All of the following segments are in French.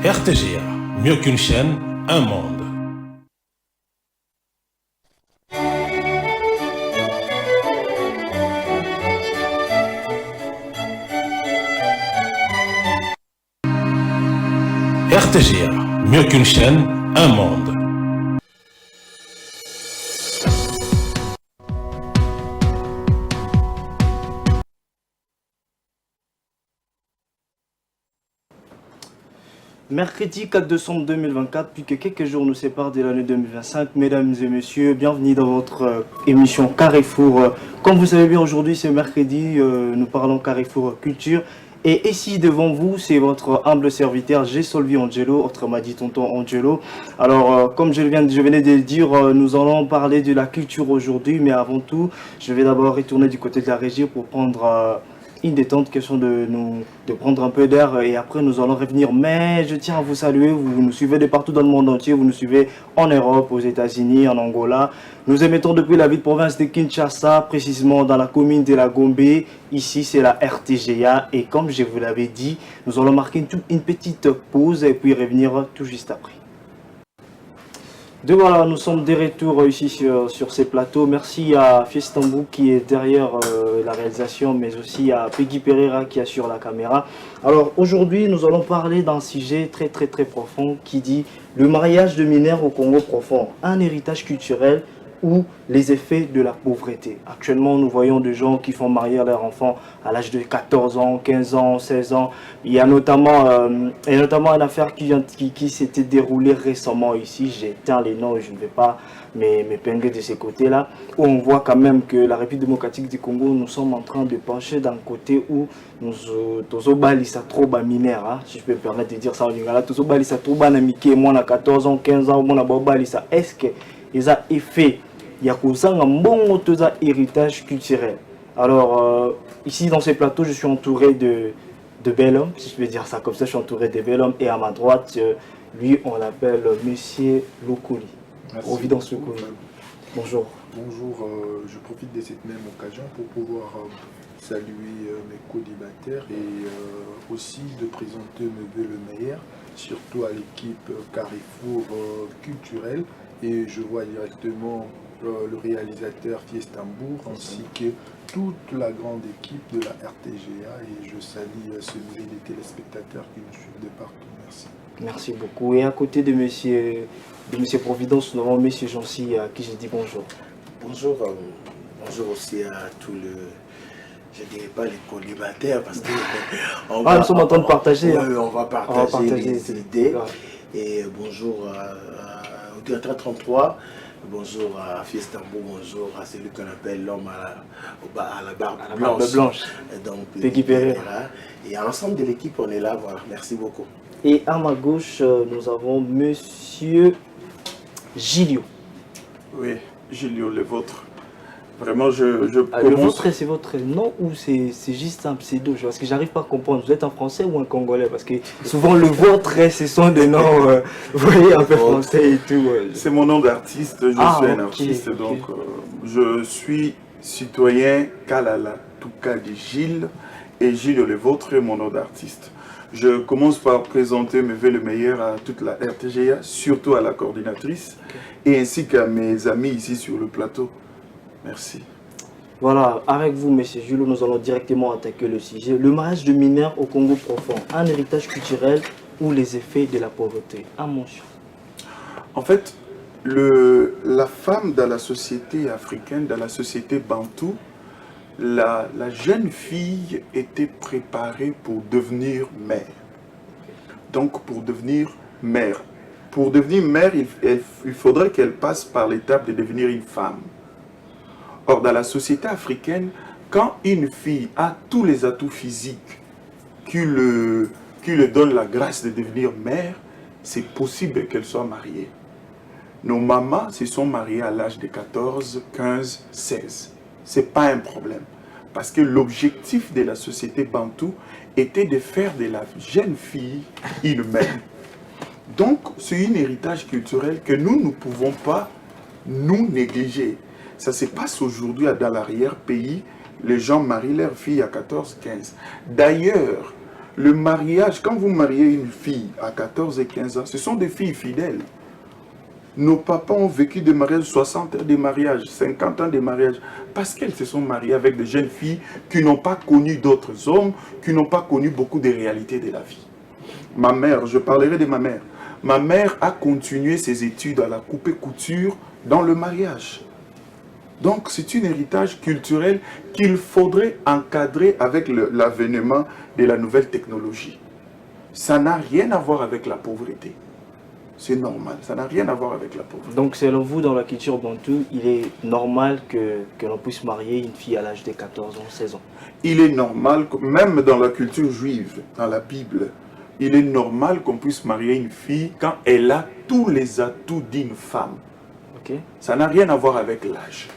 RTGA, mieux qu'une chaîne, un monde. RTGA, mieux qu'une chaîne, un monde. Mercredi 4 décembre 2024, plus que quelques jours nous séparent de l'année 2025. Mesdames et messieurs, bienvenue dans votre émission Carrefour. Comme vous savez bien, aujourd'hui c'est mercredi, nous parlons Carrefour Culture. Et ici devant vous, c'est votre humble serviteur G. Solvi Angelo, autrement dit Tonton Angelo. Alors, comme je venais de le dire, nous allons parler de la culture aujourd'hui, mais avant tout, je vais d'abord retourner du côté de la régie pour prendre une détente, question de prendre un peu d'air et après nous allons revenir. Mais je tiens à vous saluer, vous nous suivez de partout dans le monde entier, vous nous suivez en Europe, aux États-Unis, en Angola. Nous émettons depuis la ville province de Kinshasa, précisément dans la commune de la Gombe. Ici c'est la RTGA et comme je vous l'avais dit, nous allons marquer une petite pause et puis revenir tout juste après. Donc voilà, nous sommes de retour ici sur ces plateaux. Merci à Fiestambou qui est derrière la réalisation, mais aussi à Peggy Pereira qui assure la caméra. Alors aujourd'hui, nous allons parler d'un sujet très profond qui dit le mariage de mineurs au Congo profond, un héritage culturel ou les effets de la pauvreté. Actuellement, nous voyons des gens qui font marier leurs enfants à l'âge de 14 ans, 15 ans, 16 ans. Il y a notamment une affaire qui s'était déroulée récemment ici. J'éteins les noms et je ne vais pas m'épingler de ces côtés-là, où on voit quand même que la République démocratique du Congo, nous sommes en train de pencher d'un côté où nous tozobalisa trop bas mineurs, si je peux me permettre de dire ça en lingala, tozobalisa trop bas namike, moi na 14 ans, 15 ans, moi na bobalisa. Est-ce que ils ont effet il y a un bon héritage culturel. Alors, ici dans ces plateaux, je suis entouré de bel hommes, si je peux dire ça comme ça, je suis entouré de bel hommes. Et à ma droite, lui, on l'appelle Monsieur Lokoli. Providence Lokoli. Bonjour. Bonjour, je profite de cette même occasion pour pouvoir saluer mes co-débatteurs et aussi de présenter mes vœux le meilleur, surtout à l'équipe Carrefour culturel. Et je vois directement le réalisateur Fiestambour ainsi que toute la grande équipe de la RTGA et je salue ce millier de téléspectateurs qui nous suivent de partout. Merci. Merci beaucoup. Et à côté de monsieur Providence, nous avons monsieur Jancy à qui je dis bonjour. Bonjour, bonjour aussi à tous je ne dirais pas les co-débatteurs parce que nous sommes en train de partager. On va partager les idées. Et bonjour au Théâtre 33. Bonjour à Fiestambour, bonjour à celui qu'on appelle l'homme à la barbe blanche. Donc, Peggy Pereira. Et à l'ensemble de l'équipe, on est là. Voilà. Merci beaucoup. Et à ma gauche, nous avons monsieur Gilio. Oui, Gilio, le vôtre. Vraiment, je commence... Le vôtre, c'est votre nom ou c'est juste un pseudo? Parce que j'arrive pas à comprendre. Vous êtes un Français ou un Congolais? Parce que souvent, le vôtre, ce sont des noms, vous voyez, un peu français et tout. C'est mon nom d'artiste, je suis un artiste, donc je suis citoyen Kalala, Touka de Gilles, et Gilles le vôtre est mon nom d'artiste. Je commence par présenter mes vœux le meilleur à toute la RTGA, surtout à la coordinatrice, et ainsi qu'à mes amis ici sur le plateau. Merci. Voilà, avec vous, monsieur Julio, nous allons directement attaquer le sujet. Le mariage de mineurs au Congo profond, un héritage culturel ou les effets de la pauvreté? Un monsieur. En fait, la femme dans la société africaine, dans la société bantoue, la jeune fille était préparée pour devenir mère. Donc, pour devenir mère. Pour devenir mère, il faudrait qu'elle passe par l'étape de devenir une femme. Or, dans la société africaine, quand une fille a tous les atouts physiques qui lui donnent la grâce de devenir mère, c'est possible qu'elle soit mariée. Nos mamans se sont mariées à l'âge de 14, 15, 16. Ce n'est pas un problème. Parce que l'objectif de la société bantoue était de faire de la jeune fille une mère. Donc, c'est un héritage culturel que nous ne pouvons pas nous négliger. Ça se passe aujourd'hui dans l'arrière-pays, les gens marient leurs filles à 14, 15. D'ailleurs, Le mariage, quand vous mariez une fille à 14 et 15 ans, ce sont des filles fidèles. Nos papas ont vécu des mariages, 60 ans de mariage, 50 ans de mariage, parce qu'elles se sont mariées avec des jeunes filles qui n'ont pas connu d'autres hommes, qui n'ont pas connu beaucoup de réalités de la vie. Ma mère, je parlerai de ma mère. Ma mère a continué ses études à la coupe-couture dans le mariage. Donc c'est un héritage culturel qu'il faudrait encadrer avec l'avènement de la nouvelle technologie. Ça n'a rien à voir avec la pauvreté. C'est normal, ça n'a rien à voir avec la pauvreté. Donc selon vous, dans la culture bantoue, il est normal que l'on puisse marier une fille à l'âge de 14 ans, 16 ans? Il est normal, même dans la culture juive, dans la Bible, il est normal qu'on puisse marier une fille quand elle a tous les atouts d'une femme. Okay. Ça n'a rien à voir avec l'âge.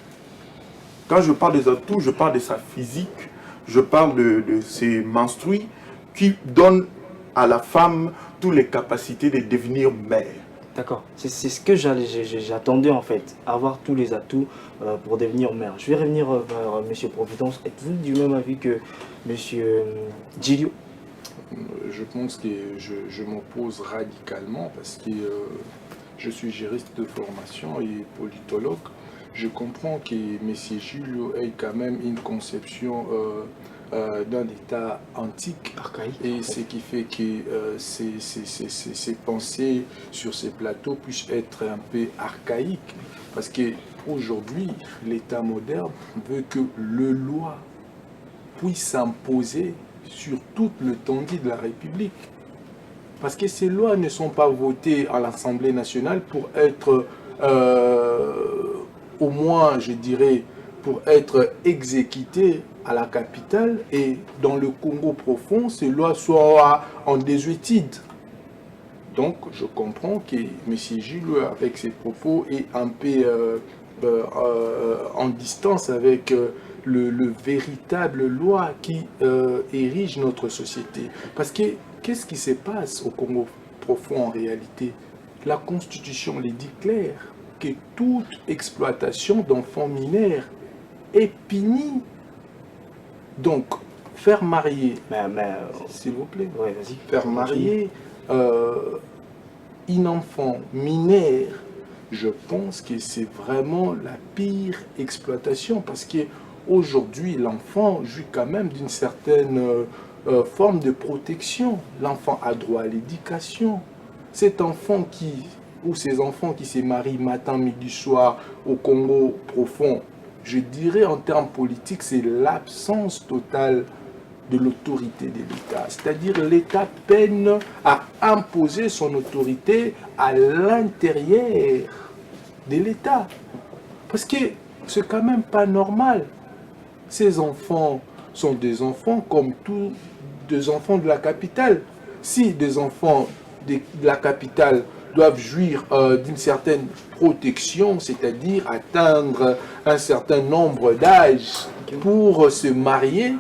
Quand je parle des atouts, je parle de sa physique, je parle de ses menstrues qui donnent à la femme toutes les capacités de devenir mère. D'accord, c'est ce que j'attendais en fait, avoir tous les atouts pour devenir mère. Je vais revenir vers M. Providence. Êtes-vous du même avis que M. Gilio? Je pense que je m'oppose radicalement parce que je suis juriste de formation et politologue. Je comprends que M. Gilio ait quand même une conception d'un État antique, archaïque, et ce qui fait que ces pensées sur ces plateaux puissent être un peu archaïques, parce qu'aujourd'hui l'État moderne veut que le loi puisse s'imposer sur toute l'étendue de la République, parce que ces lois ne sont pas votées à l'Assemblée nationale pour être au moins, je dirais, pour être exécutées à la capitale, et dans le Congo profond, ces lois soient en désuétude. Donc, je comprends que M. Gilles, avec ses propos, est un peu en distance avec le véritable loi qui érige notre société. Parce que, qu'est-ce qui se passe au Congo profond en réalité? La Constitution les dit clair, que toute exploitation d'enfants mineurs est punie. Donc, faire marier, s'il vous plaît, ouais, vas-y. faire marier un enfant mineur, je pense que c'est vraiment la pire exploitation, parce qu'aujourd'hui, l'enfant jouit quand même d'une certaine forme de protection. L'enfant a droit à l'éducation. Cet enfant ou ces enfants qui se marient matin, midi, soir au Congo profond, je dirais en termes politiques, c'est l'absence totale de l'autorité de l'État. C'est-à-dire l'État peine à imposer son autorité à l'intérieur de l'État. Parce que c'est quand même pas normal. Ces enfants sont des enfants comme tous des enfants de la capitale. Si des enfants de la capitale doivent jouir d'une certaine protection, c'est-à-dire atteindre un certain nombre d'âge pour se marier,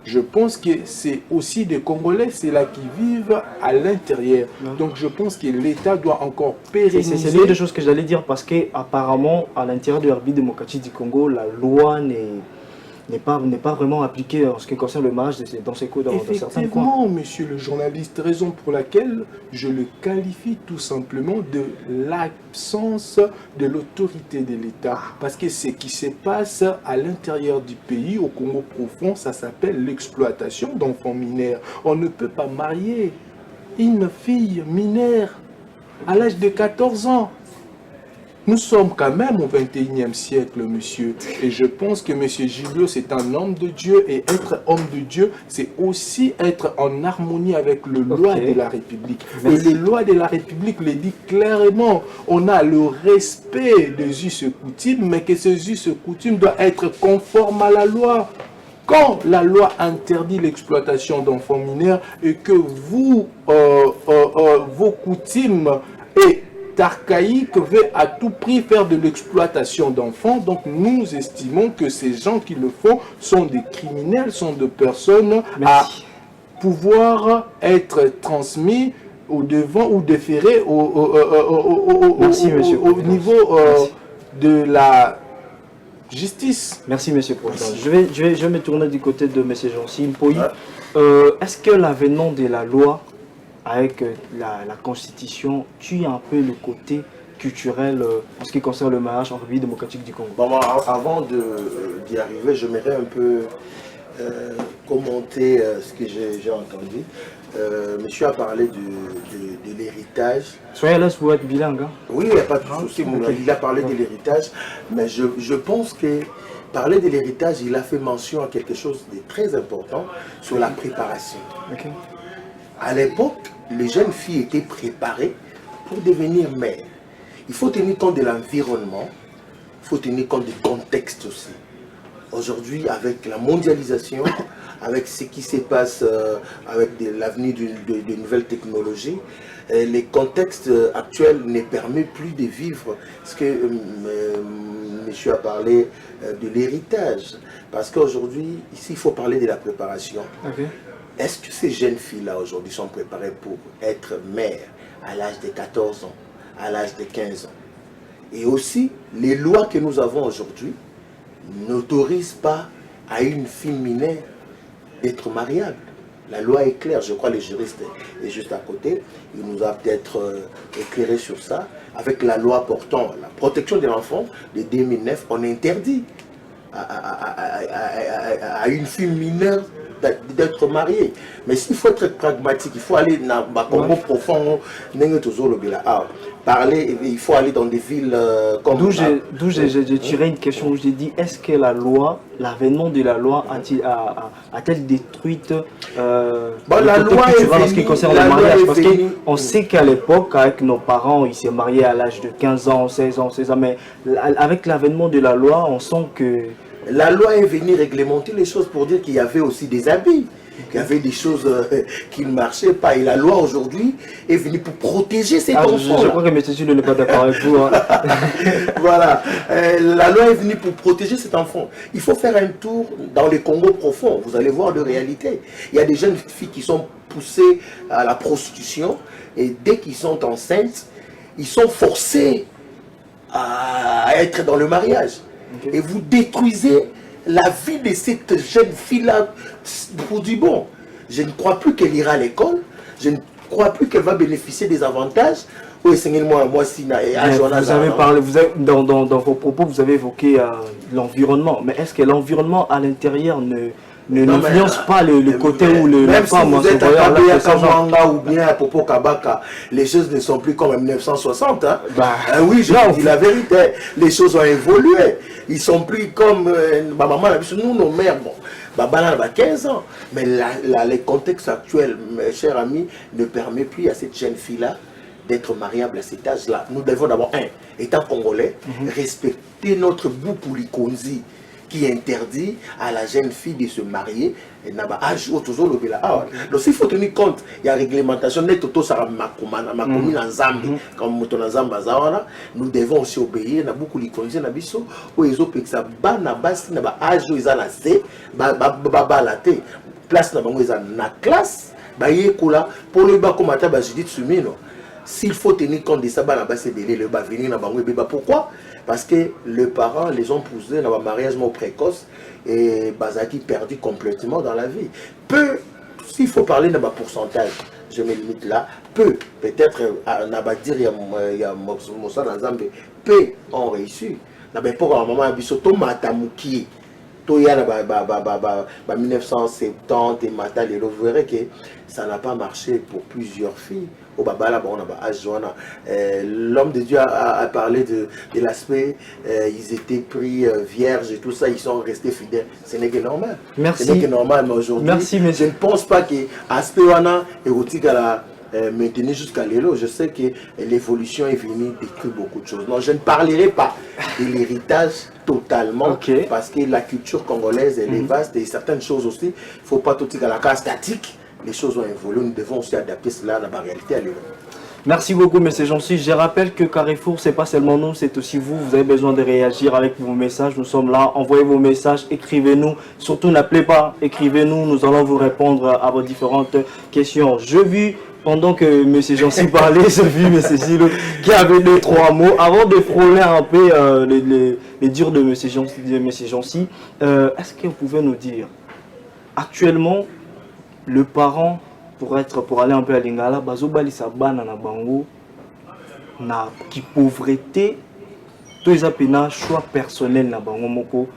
je pense que c'est aussi des Congolais, c'est là qui vivent à l'intérieur. Donc je pense que l'État doit encore pérenniser. C'est l'une des choses que j'allais dire, parce qu'apparemment, à l'intérieur de Herbie démocratique du Congo, la loi n'est pas vraiment appliquée en ce qui concerne le mariage dans certains coins. Effectivement, monsieur le journaliste, raison pour laquelle je le qualifie tout simplement de l'absence de l'autorité de l'État. Parce que ce qui se passe à l'intérieur du pays, au Congo profond, ça s'appelle l'exploitation d'enfants mineurs. On ne peut pas marier une fille mineure à l'âge de 14 ans. Nous sommes quand même au 21e siècle, monsieur. Et je pense que monsieur Gilio, c'est un homme de Dieu. Et être homme de Dieu, c'est aussi être en harmonie avec le loi de la République. Et le loi de la République le dit clairement. On a le respect des us et coutumes, mais que ces us et coutumes doivent être conformes à la loi. Quand la loi interdit l'exploitation d'enfants mineurs et que vos coutumes et archaïque veut à tout prix faire de l'exploitation d'enfants, donc nous estimons que ces gens qui le font sont des criminels, sont des personnes à pouvoir être transmis au devant ou déférés au niveau de la justice. Merci, monsieur le président. Je vais me tourner du côté de monsieur Jancy Mpoyi. Ouais. Est-ce que l'avènement de la loi avec la constitution tue un peu le côté culturel en ce qui concerne le mariage en République démocratique du Congo? Bon, avant d'y arriver, j'aimerais un peu commenter ce que j'ai entendu. Monsieur a parlé de l'héritage. Soyez là pour être bilingue. Hein? Oui, il n'y a pas de souci. Il a parlé de l'héritage, mais je pense que parler de l'héritage, il a fait mention à quelque chose de très important sur la préparation. Okay. À l'époque, les jeunes filles étaient préparées pour devenir mères. Il faut tenir compte de l'environnement, il faut tenir compte du contexte aussi. Aujourd'hui, avec la mondialisation, avec ce qui se passe avec l'avenir de nouvelles technologies, les contextes actuels ne permettent plus de vivre ce que monsieur a parlé de l'héritage. Parce qu'aujourd'hui, ici, il faut parler de la préparation. Okay. Est-ce que ces jeunes filles-là aujourd'hui sont préparées pour être mères à l'âge de 14 ans, à l'âge de 15 ans? Et aussi, les lois que nous avons aujourd'hui n'autorisent pas à une fille mineure d'être mariable. La loi est claire, je crois que le juriste est juste à côté. Il nous a peut-être éclairé sur ça. Avec la loi portant la protection de l'enfant de 2009, on interdit à une fille mineure d'être mariée. Mais s'il faut être pragmatique, il faut aller dans le Congo profond, parler, il faut aller dans des villes comme... D'où j'ai tiré une question où j'ai dit, est-ce que la loi, l'avènement de la loi a-t-elle détruit la loi en ce qui concerne le mariage? Parce qu'on sait qu'à l'époque, avec nos parents, ils s'est mariés à l'âge de 15 ans, 16 ans, mais avec l'avènement de la loi, on sent que... La loi est venue réglementer les choses pour dire qu'il y avait aussi des abus. Il y avait des choses qui ne marchaient pas. Et la loi aujourd'hui est venue pour protéger cet enfant. Je crois que M. Jules n'est pas d'accord avec vous. Hein. Voilà. La loi est venue pour protéger cet enfant. Il faut faire un tour dans les Congo profonds. Vous allez voir de réalité. Il y a des jeunes filles qui sont poussées à la prostitution. Et dès qu'ils sont enceintes, ils sont forcés à être dans le mariage. Okay. Et vous détruisez la vie de cette jeune fille-là pour du bon. Je ne crois plus qu'elle ira à l'école. Je ne crois plus qu'elle va bénéficier des avantages. Oui, vous avez parlé, dans vos propos, vous avez évoqué l'environnement. Mais est-ce que l'environnement à l'intérieur n'influence pas le côté où même si vous êtes à Kabanga ou bien à Popo Kabaka, les choses ne sont plus comme en 1960. Hein? Oui, je vous dis la vérité. Les choses ont évolué. Ils sont plus comme ma maman, nous, nos mères, bon, Baba a 15 ans. Mais les contextes actuels, mes chers amis, ne permet plus à cette jeune fille-là d'être mariable à cet âge-là. Nous devons d'abord, étant congolais, respecter notre Boupouli Konzi, qui interdit à la jeune fille de se marier. Donc s'il faut tenir compte, il y a réglementation, nous devons aussi obéir, place na classe, s'il faut tenir compte de ça, pourquoi? Parce que les parents les ont poussés dans un mariage précoce et Bazaki perdu complètement dans la vie. Peu, s'il faut parler d'un pourcentage, je me limite là, peu, peut-être, il y a peu ont réussi. Pour un moment, il 1970 et Matal, vous verrez que ça n'a pas marché pour plusieurs filles. L'homme de Dieu a parlé de l'aspect, ils étaient pris vierges et tout ça, ils sont restés fidèles. Ce n'est que normal. Merci. Ce n'est que normal, mais aujourd'hui, je ne pense pas que l'aspect érotique à la maintenir jusqu'à l'élo. Je sais que l'évolution est venue détruire beaucoup de choses. Non, je ne parlerai pas de l'héritage totalement, parce que la culture congolaise elle est vaste et certaines choses aussi, il ne faut pas tout dire à la case statique. Les choses ont évolué, nous devons aussi adapter cela à la réalité à l'élo. Merci beaucoup, M. Jancy. Je rappelle que Carrefour, ce n'est pas seulement nous, c'est aussi vous. Vous avez besoin de réagir avec vos messages. Nous sommes là. Envoyez vos messages, écrivez-nous. Surtout, n'appelez pas, écrivez-nous. Nous allons vous répondre à vos différentes questions. Je vis pendant que M. Jancy parlait, j'ai vu M. Gillo qui avait 2-3 mots. Avant de frôler un peu les dires de M. Jancy, est-ce que vous pouvez nous dire, actuellement, le parent, pour aller un peu à Lingala, bazobali sa bana na bango, na qui pauvreté, tout ça pena choix personnel na bango moko.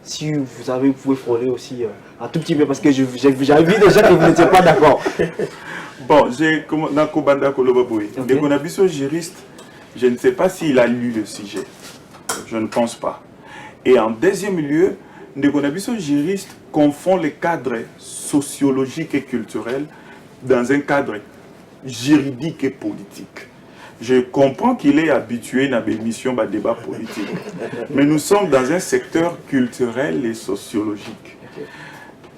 Si vous avez, vous pouvez frôler aussi un tout petit peu parce que j'avais vu déjà que vous n'étiez pas d'accord. Bon, j'ai juriste, je ne sais pas s'il a lu le sujet. Je ne pense pas. Et en deuxième lieu, Ndekonabiso juriste confond les cadres sociologiques et culturels dans un cadre juridique et politique. Je comprends qu'il est habitué à l'émission de débat politique. Mais nous sommes dans un secteur culturel et sociologique.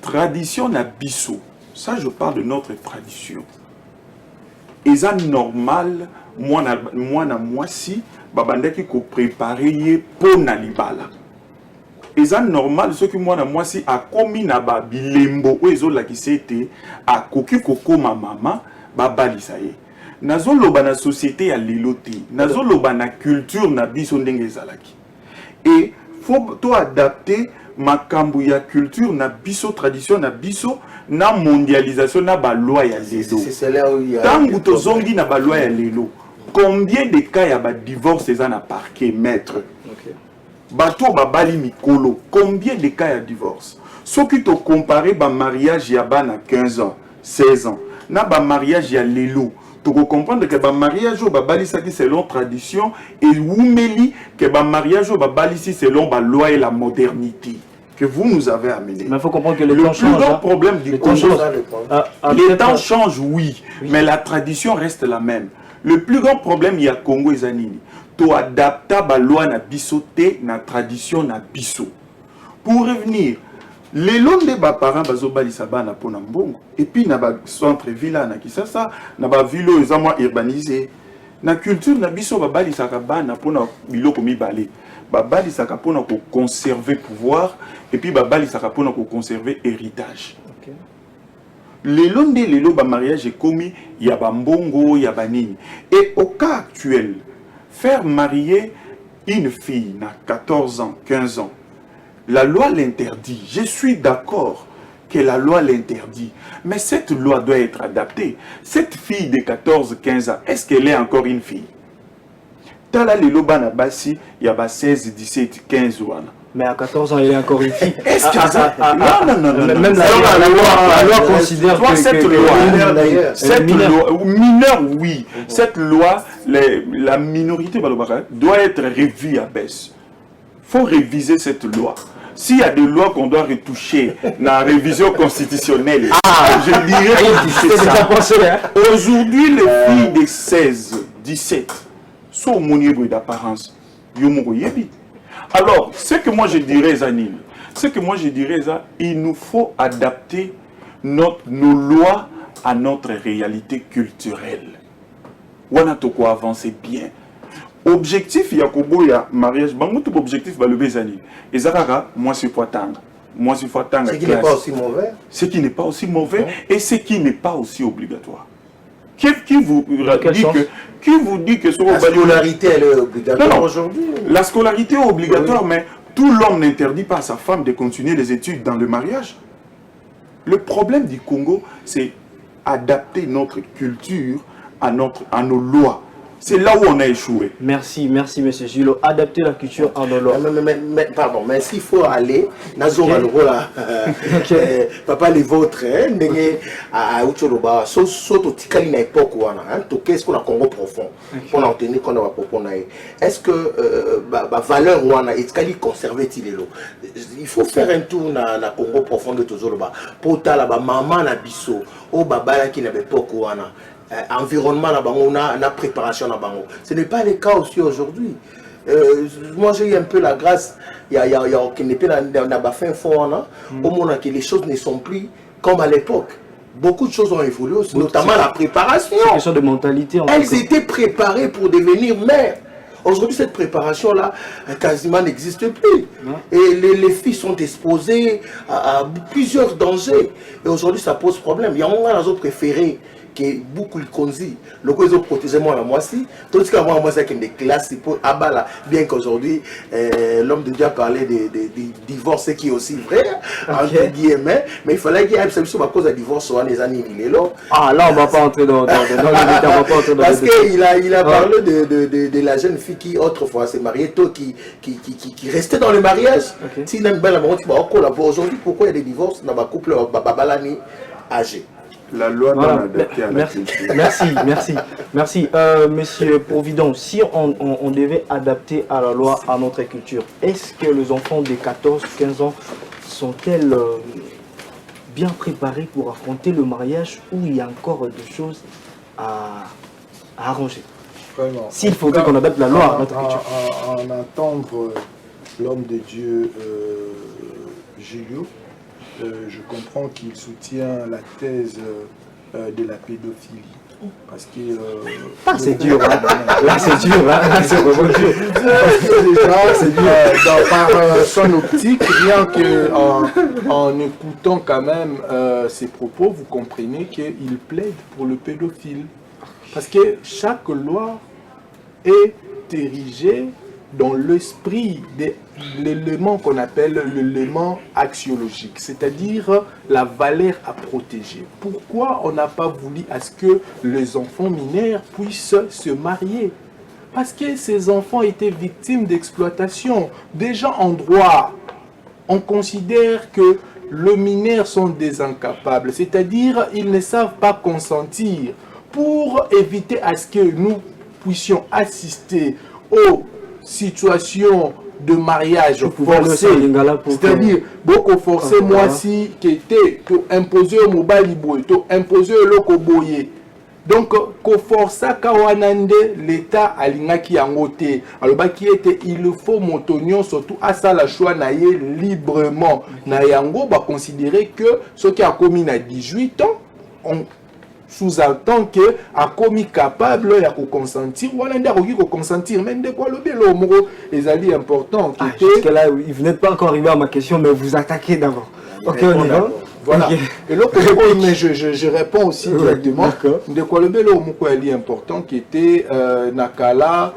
Tradition na biso. Ça, je parle de notre tradition. Et ça, normal, moi, si, babandaki ko préparer pour Nalibala. Et ça, normal, ce que moi, si, a commis na ba bilembo, ou ezo la qui s'était, a koki koko ma maman, babali ça y est. Nazo loba na société ya liloti, nazo loba na culture na biso ndenge ezalaki. Et faut to adapter makambu ya culture na biso, tradition na biso, na mondialisation na ba loi ya lelo. C'est là où il y a tangu to zongi na ba loi ya lelo. Combien de cas ya ba divorce eza na parquet maître? Okay. Bato ba bali mikolo, combien de cas ya divorce? Soki to comparer ba mariage ya bana 15 ans, 16 ans, na ba mariage ya lelo. Tu peux comprendre que le mariage au Babalisaki selon tradition et Oumeli que le mariage au Babalisaki selon la loi et la modernité que vous nous avez amené. Mais il faut comprendre que le plus temps change. grand problème du Congo, les temps changent, oui, mais la tradition reste la même. Le plus grand problème il y a Congo et Zanini. Tu adaptes la loi na biso te na tradition na biso. Pour revenir. Les longs de mes parents bazobalisa bana pona mbongo et puis na ba centre villa na Kisasa na ba vilo ezama urbanisé na culture na biso babalisa ka bana pona biloko mibale babalisa ka pona ko conserver pouvoir et puis babalisa ka pona ko conserver héritage. Okay. Les longs de lelo ba mariage est commis ya ba mbongo ya banini et au cas actuel faire marier une fille na 14 ans 15 ans. La loi l'interdit. Je suis d'accord que la loi l'interdit. Mais cette loi doit être adaptée. Cette fille de 14-15 ans, est-ce qu'elle est encore une fille? Tala lelo bana basi, il y a 16, 17, 15 ans. Mais à 14 ans, elle est encore une fille. Est-ce que ça... Non. Même la loi considère que cette loi, mineur, oui. Mm-hmm. Cette loi, la minorité doit être revue à baisse. Il faut réviser cette loi. S'il y a des lois qu'on doit retoucher dans la révision constitutionnelle, je dirais retoucher ça. Aujourd'hui, les filles de 16, 17 sont au niveau d'apparence. Alors, ce que moi je dirais, Zanine, il nous faut adapter nos lois à notre réalité culturelle. On a tout quoi avancer bien. Objectif Yakobo ya mariage bango tout objectif ba lever zani ezakaka moi c'est fois tanga ce qui n'est pas aussi mauvais et ce qui n'est pas aussi obligatoire qui vous dit que la scolarité elle est obligatoire aujourd'hui? La scolarité est obligatoire, oui. Mais tout l'homme n'interdit pas à sa femme de continuer les études dans le mariage. Le problème du Congo c'est adapter notre culture à nos lois. C'est là où on a échoué. Merci, M. Gillo. Adapter la culture en nos lois. Pardon, mais s'il faut aller, papa les vôtres, à Uchoroba, surtout Tikali na époque où on a, qu'est-ce qu'on a Congo profond, pour en tenir qu'on a proponé. Est-ce que la valeur où on a, est-ce qu'elle conserve-t-il les lots? Il faut faire un tour dans le Congo profond de Tozoloba. Pour ta la maman na biso, au baba qui n'a pas époque où on a. Environnement on a préparation là bango. Ce n'est pas le cas aussi aujourd'hui. Moi j'ai eu un peu la grâce il y a qui n'est pas dans fin fond au moment que les choses ne sont plus comme à l'époque. Beaucoup de choses ont évolué aussi, notamment la préparation. C'est une question de mentalité. Elles étaient préparées pour devenir mères. Aujourd'hui, cette préparation-là quasiment n'existe plus. Et les filles sont exposées à plusieurs dangers. Et aujourd'hui, ça pose problème. Il y a un autre préféré que beaucoup de conzi le ils ont protégé moi la moi si tout ce que moi c'est que des classes pour abala bien qu'aujourd'hui l'homme de Dieu a parlé des divorces qui est aussi vrai entre guillemets mais il fallait qu'il y ait absolument à cause de divorce les années ah là on va pas entrer dans le détail, on va pas entrer dans parce qu'il a parlé de la jeune fille qui autrefois s'est mariée tôt qui restait dans le mariage si une belle amour tu vas aujourd'hui pourquoi il y a des divorces dans ma couple babalani âgé. La loi voilà. doit adapter à la culture. Merci. Monsieur Provident, si on devait adapter à la loi à notre culture, est-ce que les enfants de 14-15 ans sont-elles bien préparés pour affronter le mariage ou il y a encore des choses à arranger? Vraiment. S'il faudrait qu'on adapte la loi à notre culture. En entendre l'homme de Dieu Julio, je comprends qu'il soutient la thèse de la pédophilie. Parce que... c'est dur, hein. Là c'est dur, hein. Là c'est vraiment dur. Parce que déjà, par son optique, rien qu'en écoutant quand même ses propos, vous comprenez qu'il plaide pour le pédophile. Parce que chaque loi est érigée dans l'esprit de l'élément qu'on appelle l'élément axiologique, c'est-à-dire la valeur à protéger. Pourquoi on n'a pas voulu à ce que les enfants mineurs puissent se marier? Parce que ces enfants étaient victimes d'exploitation. Déjà en droit, on considère que les mineurs sont des incapables, c'est-à-dire ils ne savent pas consentir. Pour éviter à ce que nous puissions assister aux situations de mariage forcé, c'est-à-dire beaucoup forcé moi si qui était imposé au mobile boy, imposé au loco boye. Donc ko força kawanande l'état alingaki yangote. Alors bah qui était il faut motonio surtout à ça la choix naie librement. Na yango ba considérer que ce qui a commis à 18 ans on sous-entend que a commis capable à consentir ou à consentir mais de quoi le mot est ali important jusque là il venait pas encore arriver à ma question mais vous attaquez d'abord. OK on y va. Voilà. Okay. Et l'autre mais je réponds aussi directement de quoi le mot est important qui était nakala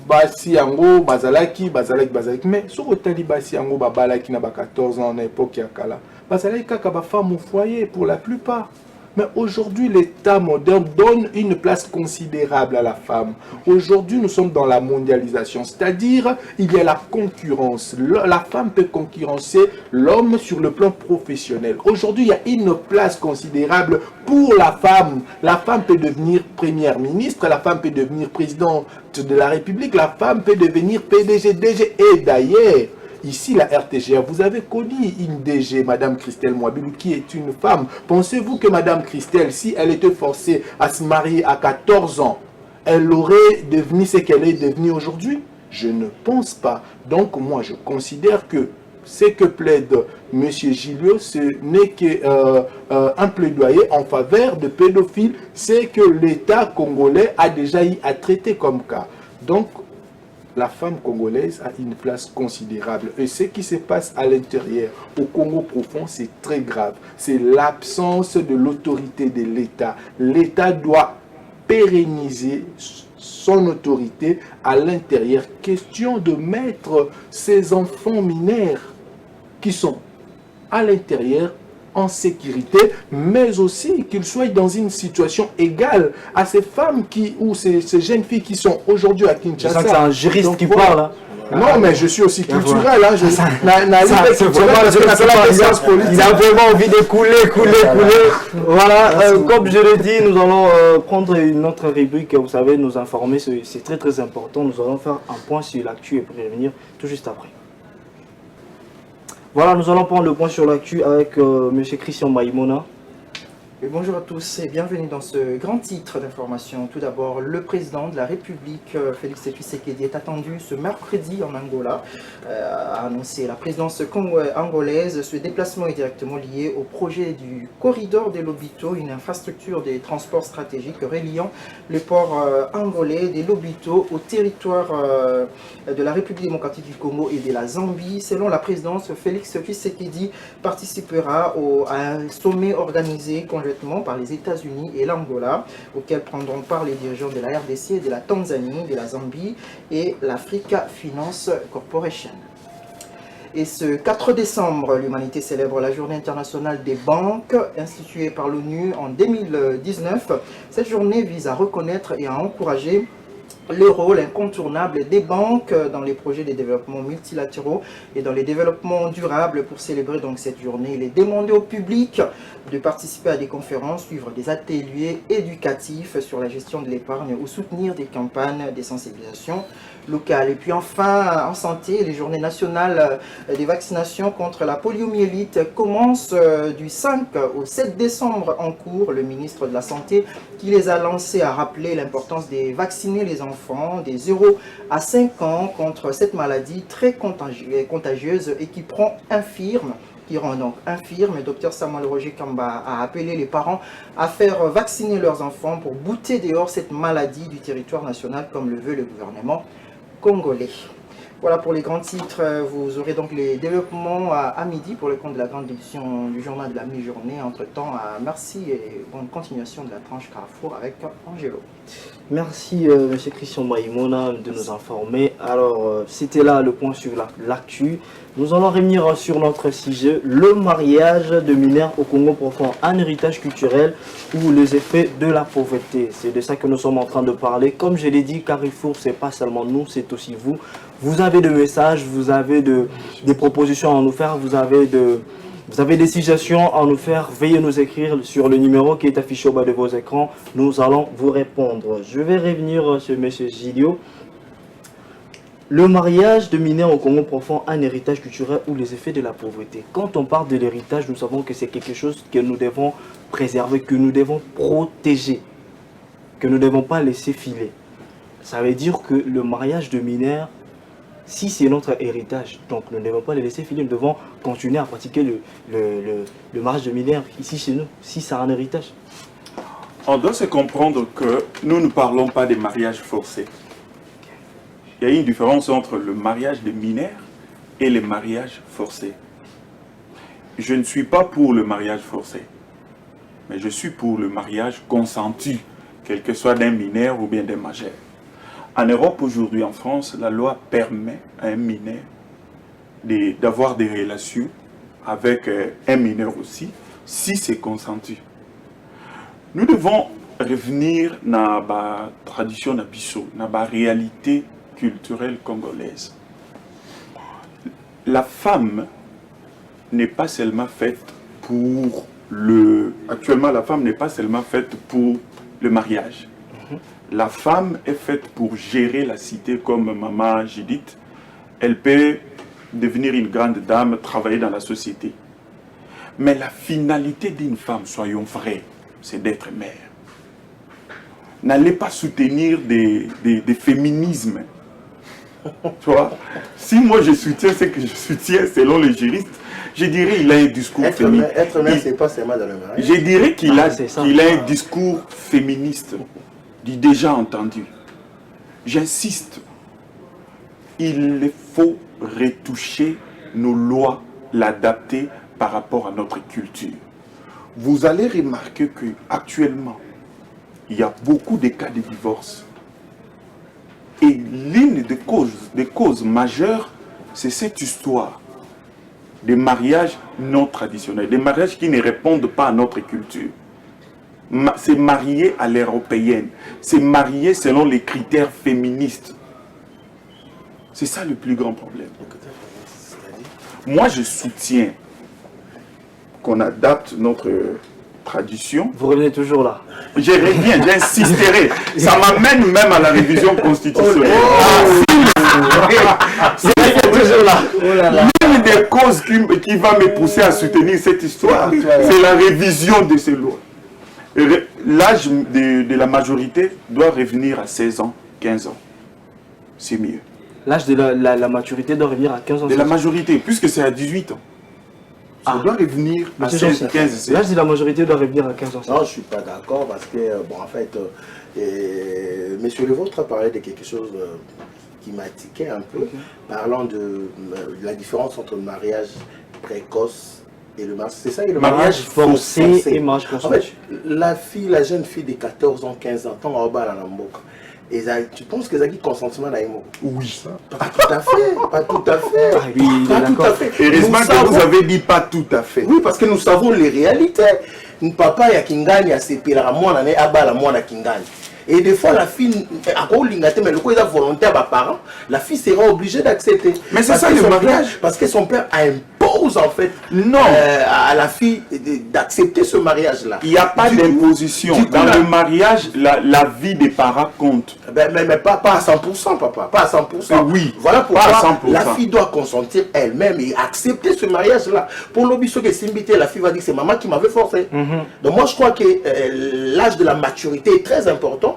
basi yango bazalaki mais sur otali basi yango babalaki na ba 14 ans à l'époque ya kala bazalaki kaka ba femme au foyer pour la plupart. Mais aujourd'hui, l'État moderne donne une place considérable à la femme. Aujourd'hui, nous sommes dans la mondialisation, c'est-à-dire il y a la concurrence. La femme peut concurrencer l'homme sur le plan professionnel. Aujourd'hui, il y a une place considérable pour la femme. La femme peut devenir première ministre, la femme peut devenir présidente de la République, la femme peut devenir PDG, DG. Et d'ailleurs, ici, la RTGA, vous avez connu une DG, Madame Christelle Mouabilou, qui est une femme. Pensez-vous que Madame Christelle, si elle était forcée à se marier à 14 ans, elle aurait devenu ce qu'elle est devenue aujourd'hui? Je ne pense pas. Donc, moi, je considère que ce que plaide M. Gilio, ce n'est qu'un plaidoyer en faveur de pédophiles. C'est que l'État congolais a déjà eu à traiter comme cas. Donc, la femme congolaise a une place considérable. Et ce qui se passe à l'intérieur, au Congo profond, c'est très grave. C'est l'absence de l'autorité de l'État. L'État doit pérenniser son autorité à l'intérieur. Question de mettre ces enfants mineurs qui sont à l'intérieur en sécurité, mais aussi qu'ils soient dans une situation égale à ces femmes ou ces jeunes filles qui sont aujourd'hui à Kinshasa. C'est un juriste donc, qui parle. Hein. Non, mais je suis aussi culturel. Hein. Il a vraiment envie de couler. Voilà, comme je l'ai dit, nous allons prendre une autre rubrique, vous savez, nous informer, c'est très très important. Nous allons faire un point sur l'actu et prévenir tout juste après. Voilà, nous allons prendre le point sur l'actu avec M. Christian Maïmona. Et bonjour à tous et bienvenue dans ce grand titre d'information. Tout d'abord, le président de la République, Félix Tshisekedi, est attendu ce mercredi en Angola, a annoncé la présidence angolaise. Ce déplacement est directement lié au projet du corridor des Lobito, une infrastructure des transports stratégiques reliant le port angolais des Lobito au territoire de la République démocratique du Congo et de la Zambie. Selon la présidence, Félix Tshisekedi participera à un sommet organisé conjointement enlèvement par les États-Unis et l'Angola, auxquels prendront part les dirigeants de la RDC, de la Tanzanie, de la Zambie et l'Africa Finance Corporation. Et ce 4 décembre, l'humanité célèbre la Journée internationale des banques, instituée par l'ONU en 2019. Cette journée vise à reconnaître et à encourager le rôle incontournable des banques dans les projets de développement multilatéraux et dans les développements durables. Pour célébrer donc cette journée, il est demandé au public de participer à des conférences, suivre des ateliers éducatifs sur la gestion de l'épargne ou soutenir des campagnes de sensibilisation locale. Et puis enfin, en santé, les journées nationales des vaccinations contre la poliomyélite commencent du 5 au 7 décembre en cours. Le ministre de la Santé qui les a lancées a rappelé l'importance de vacciner les enfants des 0 à 5 ans contre cette maladie très contagieuse et qui rend infirme. Le docteur Samuel Roger Kamba a appelé les parents à faire vacciner leurs enfants pour bouter dehors cette maladie du territoire national comme le veut le gouvernement congolais. Voilà pour les grands titres. Vous aurez donc les développements à midi pour le compte de la grande édition du journal de la mi-journée. Entre-temps, merci et bonne continuation de la tranche Carrefour avec Angelo. Merci M. Christian Maïmona de nous informer. Alors, c'était là le point sur l'actu. Nous allons revenir sur notre sujet, le mariage de mineurs au Congo profond, un héritage culturel ou les effets de la pauvreté. C'est de ça que nous sommes en train de parler. Comme je l'ai dit, Carrefour, ce n'est pas seulement nous, c'est aussi vous. Vous avez des messages, vous avez des propositions à nous faire, vous avez des suggestions à nous faire, veuillez nous écrire sur le numéro qui est affiché au bas de vos écrans. Nous allons vous répondre. Je vais revenir sur M. Gilio. Le mariage de mineurs au Congo profond, un héritage culturel ou les effets de la pauvreté. Quand on parle de l'héritage, nous savons que c'est quelque chose que nous devons préserver, que nous devons protéger, que nous ne devons pas laisser filer. Ça veut dire que le mariage de mineurs, si c'est notre héritage, donc nous ne devons pas le laisser filer, nous devons continuer à pratiquer le mariage de mineurs ici chez nous, si c'est un héritage. On doit se comprendre que nous ne parlons pas des mariages forcés. Il y a une différence entre le mariage de mineurs et les mariages forcés. Je ne suis pas pour le mariage forcé, mais je suis pour le mariage consenti, quel que soit d'un mineur ou bien d'un majeur. En Europe aujourd'hui, en France, la loi permet à un mineur d'avoir des relations avec un mineur aussi, si c'est consenti. Nous devons revenir dans la tradition de Bissau, dans la réalité culturelle congolaise. La femme n'est pas seulement faite pour Actuellement, la femme n'est pas seulement faite pour le mariage. La femme est faite pour gérer la cité comme maman Judith. Elle peut devenir une grande dame, travailler dans la société. Mais la finalité d'une femme, soyons vrais, c'est d'être mère. N'allez pas soutenir des féminismes. Tu vois, si moi je soutiens ce que je soutiens selon les juristes, je dirais qu'il a un discours féministe. Être mère, c'est pas seulement dans le mariage. Je dirais qu'il a un discours féministe, du déjà entendu. J'insiste, il faut retoucher nos lois, l'adapter par rapport à notre culture. Vous allez remarquer qu'actuellement, il y a beaucoup de cas de divorce. Et l'une des causes majeures, c'est cette histoire des mariages non traditionnels, des mariages qui ne répondent pas à notre culture. C'est marié à l'européenne, c'est marié selon les critères féministes. C'est ça le plus grand problème. Moi, je soutiens qu'on adapte notre tradition. Vous revenez toujours là. Je reviens, j'insisterai. Ça m'amène même à la révision constitutionnelle. Toujours là. L'une des causes qui va me pousser à soutenir cette histoire, c'est la révision de ces lois. L'âge de la majorité doit revenir à 16 ans, 15 ans. C'est mieux. L'âge de la maturité doit revenir à 15 ans. De la majorité, puisque c'est à 18 ans. Ça doit revenir à 16, 15 ans. L'âge de la majorité doit revenir à 15 ans. Non, je ne suis pas d'accord parce que, bon, en fait, Monsieur Le Vôtre a parlé de quelque chose qui m'a tiqué un peu, parlant de la différence entre le mariage précoce et le mariage, c'est ça, et le Mariage forcé et mariage En consenti. fait, la jeune fille de 14 ans, 15 ans, tant au bas dans la mboka, tu penses que ça qui consentement dans Oui. Pas tout à fait, pas tout à fait. Ah oui, il est Pas tout d'accord. à fait. Heureusement Nous que vous savons- avez dit pas tout à fait. Oui, parce que nous savons les réalités. Papa ya Kingani a séparé à moi, la moi na Kingani. Et des fois, la fille, à quoi mais le coup, il a volonté à mes parents, la fille sera obligée d'accepter. Mais c'est Parce ça que le son mariage. père- Parce que son père impose en fait Non. à la fille d'accepter ce mariage-là. Il n'y a pas Du coup- d'imposition. du coup, Dans là- le mariage, la vie des parents compte. Mais pas à 100%, papa. Pas à 100%. Oui, Voilà pas à pourquoi 100%. la fille doit consentir elle-même et accepter ce mariage-là. Pour l'obispo que Simbité, la fille va dire que c'est maman qui m'avait forcé. Donc moi, je crois que l'âge de la maturité est très important.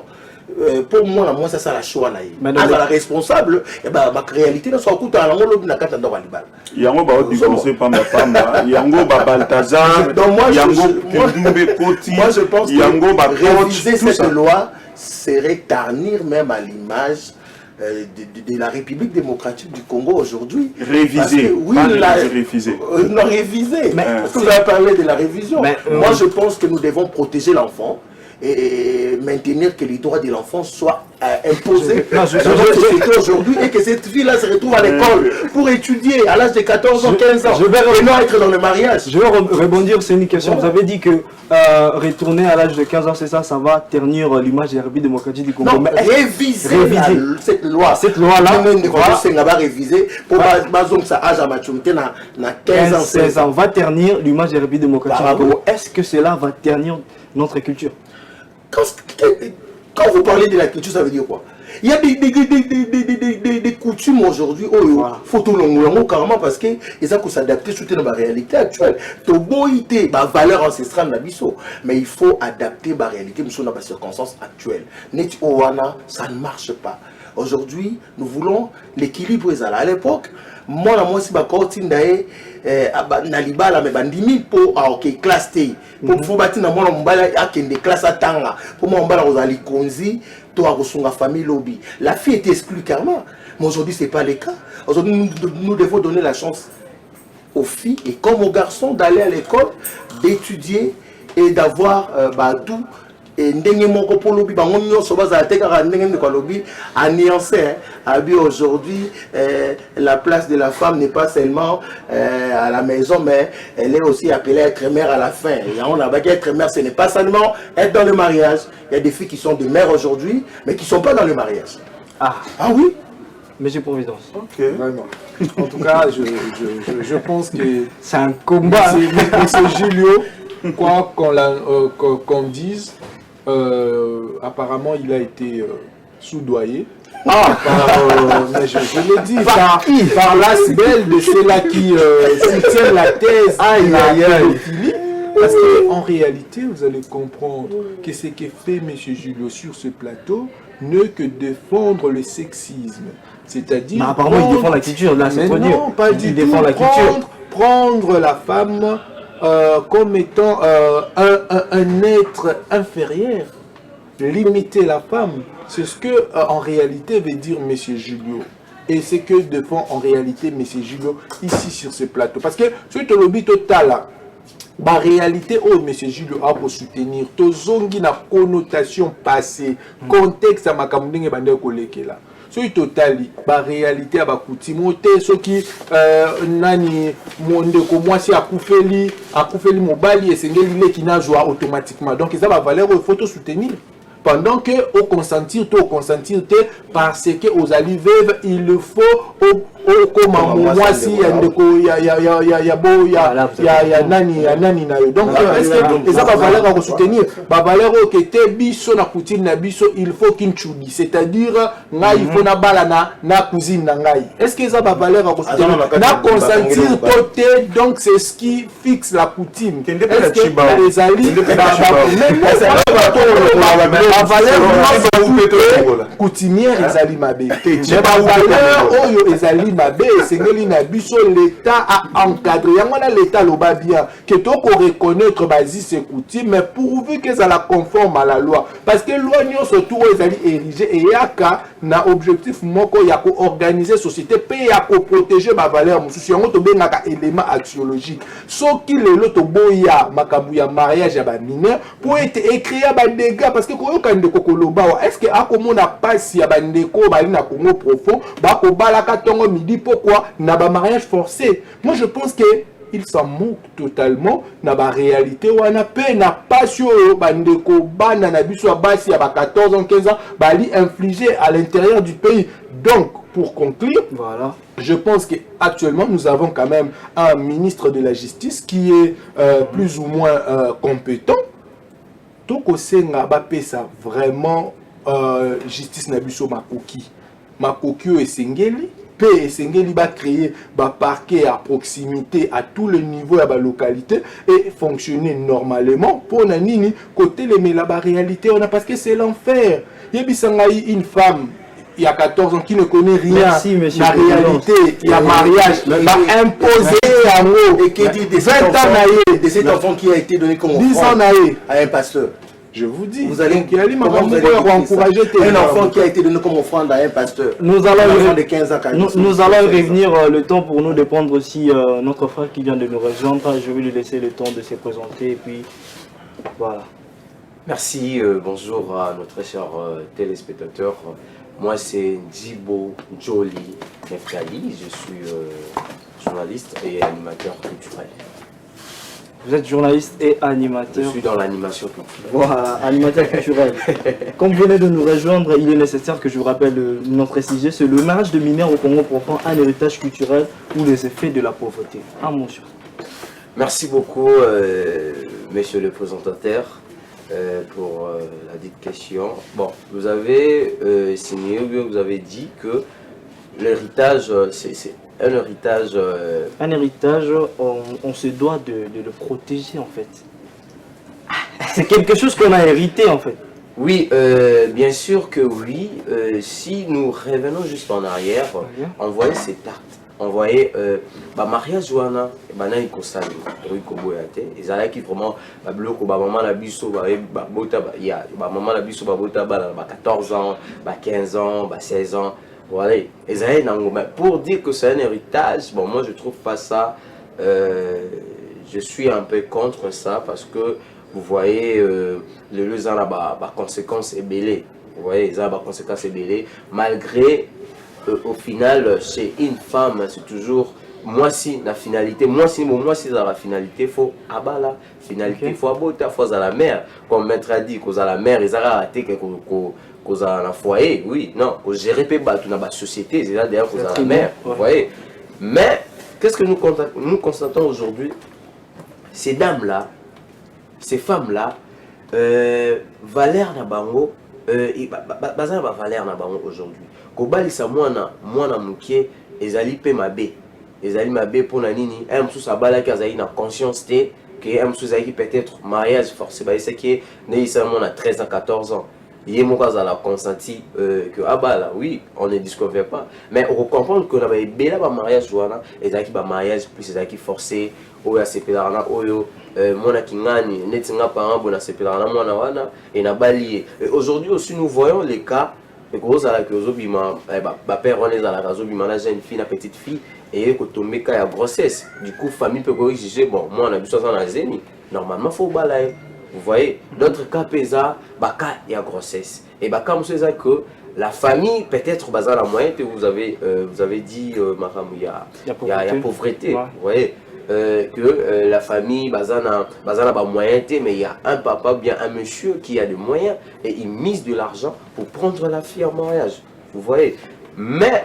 Pour moi, ça la choix. Mais À la responsable, ma réalité, c'est que la lobby n'a qu'à t'attendre à l'ibal. Yango ba divorcé par ma femme. Yango ba Balthazar. Donc moi, Yango Kindumbe Koti. Moi, je pense Yango ba que réviser cette loi serait tarnir même à l'image de la République démocratique du Congo aujourd'hui. Réviser, Parce que, oui, pas réviser. Non, réviser. Parce que vous avez parlé de la révision. Mais, moi, je pense que nous devons protéger l'enfant et maintenir que les droits de l'enfant soient imposés dans notre société aujourd'hui et que cette fille-là se retrouve à l'école pour étudier à l'âge de 14 ans, 15 ans et non être dans le mariage. Je vais rebondir sur une question. Vous avez dit que retourner à l'âge de 15 ans, c'est ça, ça va ternir l'image de la République démocratique du Congo. Non, Mais réviser cette loi. Cette loi-là, on va réviser pour que ça âge à maturité na 15 ans, 16 ans, va ternir l'image de la République démocratique du Bravo. Congo. Est-ce que cela va ternir notre culture? Quand vous parlez de la culture, ça veut dire quoi? Il y a des coutumes aujourd'hui, faut tout le carrément parce que ils ont s'adapter dans la réalité actuelle. La valeur ancestrale mais il faut adapter la réalité dans les circonstances actuelles. Ça ne marche pas. Aujourd'hui, nous voulons l'équilibre. À l'époque, moi, si je suis nalibala me bandimi pour classe T pour faut bâtir na mwana mbala akende classe atanga pour moi mbala ozali konzi to akosunga famille lobby. La fille est exclue carrément, mais aujourd'hui c'est pas le cas. Aujourd'hui nous devons donner la chance aux filles et comme aux garçons d'aller à l'école, d'étudier et d'avoir tout et ndenge moko pour lobby bango nyonso bazala te kaka ndenge ndeko lobby anéancé aujourd'hui la place de la femme n'est pas seulement à la maison mais elle est aussi appelée à être mère à la fin. Et on a pas être mère, ce n'est pas seulement être dans le mariage. Il y a des filles qui sont des mères aujourd'hui mais qui sont pas dans le mariage. Ah oui. Monsieur Providence. Ok. Vraiment. En tout cas, je pense que c'est un combat. C'est Julio, quoi qu'on dise, apparemment il a été soudoyé. Mais je l'ai dit, par l'asbel de ceux-là qui soutiennent la thèse de la pédophilie. Parce qu'en réalité, vous allez comprendre que ce que fait M. Julio sur ce plateau n'est que défendre le sexisme. C'est-à-dire. Apparemment, il défend la culture, là, c'est trop dur. Non, pas du Il tout. défend la culture. Prendre la femme comme étant un être inférieur, limiter la femme, c'est ce que en réalité veut dire M. Julio. Et c'est que défend en réalité M. Julio ici sur ce plateau. Parce que ce que le total, la réalité, M. Julio a pour soutenir, tozongi na connotation passée, contexte à ma kamundenge bande koleke là. Ce totali, la réalité à bakutimo te ce qui nani monde ko moi si akufeli mobali et sengeli le qui n'a joie automatiquement. Donc ça va valeur il faut te soutenir. Pendant que au consentir parce que aux alliés veuves il le faut comme moi si nani na yo. Donc est-ce que ça va valeur à soutenir ba valeur que te biso na coutine na biso il faut qu'inchudi, c'est-à-dire nga il faut na bala na cousine na ngai. Est-ce que ça va valeur à soutenir na consentir côté, donc c'est ce qui fixe la coutume. Est-ce que les alliés la valeur coutumière ezali mabe mais la valeur oyo ezali mabe esengeli na biso l'état a encadré yango na l'état loba bien que toko reconnaître bazis et coutume mais pourvu que ça la conforme à la loi parce que loi nyonso tout ezali érigé eyaka na objectif moko ya ko organiser société pe ya ko protéger ba valeur mususu yango to bengaka élément axiologique soki lelo to boya makambu ya mariage ya ba mineur pour être écrit ya ba dégâts parce que koyoka ndeko koloba est-ce que akomona pasi ya ba ndeko bali na Congo profond ba ko balaka tongo midi pourquoi na ba mariage forcé. Moi je pense que il s'en moque totalement na ba réalité wana pe na passion bandeko bana na biso basi ya ba 14 ans 15 ans bali infligé à l'intérieur du pays. Donc pour conclure, voilà, je pense qu'actuellement nous avons quand même un ministre de la justice qui est plus ou moins compétent. Toko senga ba pesa vraiment justice na biso makoki esengeli pe esengeli ba créer ba parquet à proximité à tous les niveaux à la localité et fonctionner normalement pour na nini côté les la réalité on a parce que c'est l'enfer. Yebisanga une femme il y a 14 ans qui ne connaît rien. Merci, monsieur la réalité, il y a mariage, va imposer à nous. Et qui dit de 20 ans de cet enfant qui a été donné comme 10 ans offrande à un pasteur. Je vous dis, Vous allez encourager un enfant qui a été donné comme offrande à un pasteur. Nous allons, un enfant de 15 ans, nous allons revenir le temps pour nous de prendre aussi notre frère qui vient de nous rejoindre. Je vais lui laisser le temps de se présenter et puis voilà. Merci, bonjour à nos très chers téléspectateurs. Moi c'est Djibo Joli Neftali, je suis journaliste et animateur culturel. Vous êtes journaliste et animateur. Je suis dans l'animation culturelle. Voilà, animateur culturel. Comme vous venez de nous rejoindre, il est nécessaire que je vous rappelle notre sujet, c'est le mariage de mineurs au Congo profond, un héritage culturel ou les effets de la pauvreté. Un mot sur ça. Merci beaucoup, monsieur le présentateur, pour la dite question. Bon, vous avez signé, vous avez dit que l'héritage, c'est un héritage... Un héritage, on se doit de le protéger en fait. C'est quelque chose qu'on a hérité en fait. Oui, bien sûr que oui. Si nous revenons juste en arrière, on voyait ces actes. On voyait mariage wana bana ikosali koboyate ezala qui vraiment bloko maman la biso bota ya maman la biso bota ba 14 ans, 15 ans, 16 ans. Voilà, pour dire que c'est un héritage, bon moi je trouve pas ça, je suis un peu contre ça parce que vous voyez les conséquences est belé, vous voyez les conséquences est belé, malgré au final chez une femme c'est toujours moi si la finalité, moi si la finalité faut abala, finalité faut abota, faut à la mère, comme maître a dit qu'aux à la mère ils ont raté que cause à un foyer, oui, non, pour gérer la société, c'est là d'ailleurs cause à la mère, vous voyez. Mais, qu'est-ce que nous constatons aujourd'hui? Ces dames-là, ces femmes-là, valeur na bango, valeur na bango aujourd'hui. Kobali sa mwana mukie, ezali pe mabe. Ezali mabe pour na nini, un sous sa bala qui a na conscience té, que un sous qui peut-être mariage forcé, c'est qui né seulement à 13 ans, 14 ans. Il y a la consenti que ah bah là oui on ne discouvre pas mais on comprend que on avait bela ba mariage wana et qui ba mariage plus qui forcé ou ya sepelana oyo mona kingani netinga parent bona sepelana mona wana et na balié aujourd'hui aussi nous voyons les cas et gros à la que ozobima ba père on est à la ozobima na jeune fille na petite fille et que tomber cas ya grossesse du coup famille peut exiger bon moi on a besoin dans la zéni normalement faut balayer. Vous voyez, d'autres cas pesa, baka il y a grossesse. Et baka monsieur ça que la famille peut-être bazar la moyenne que vous avez dit il y a pauvreté. Ouais. Vous voyez que la famille bazar ba moyen mais il y a un papa bien un monsieur qui a des moyens et il mise de l'argent pour prendre la fille en mariage. Vous voyez, mais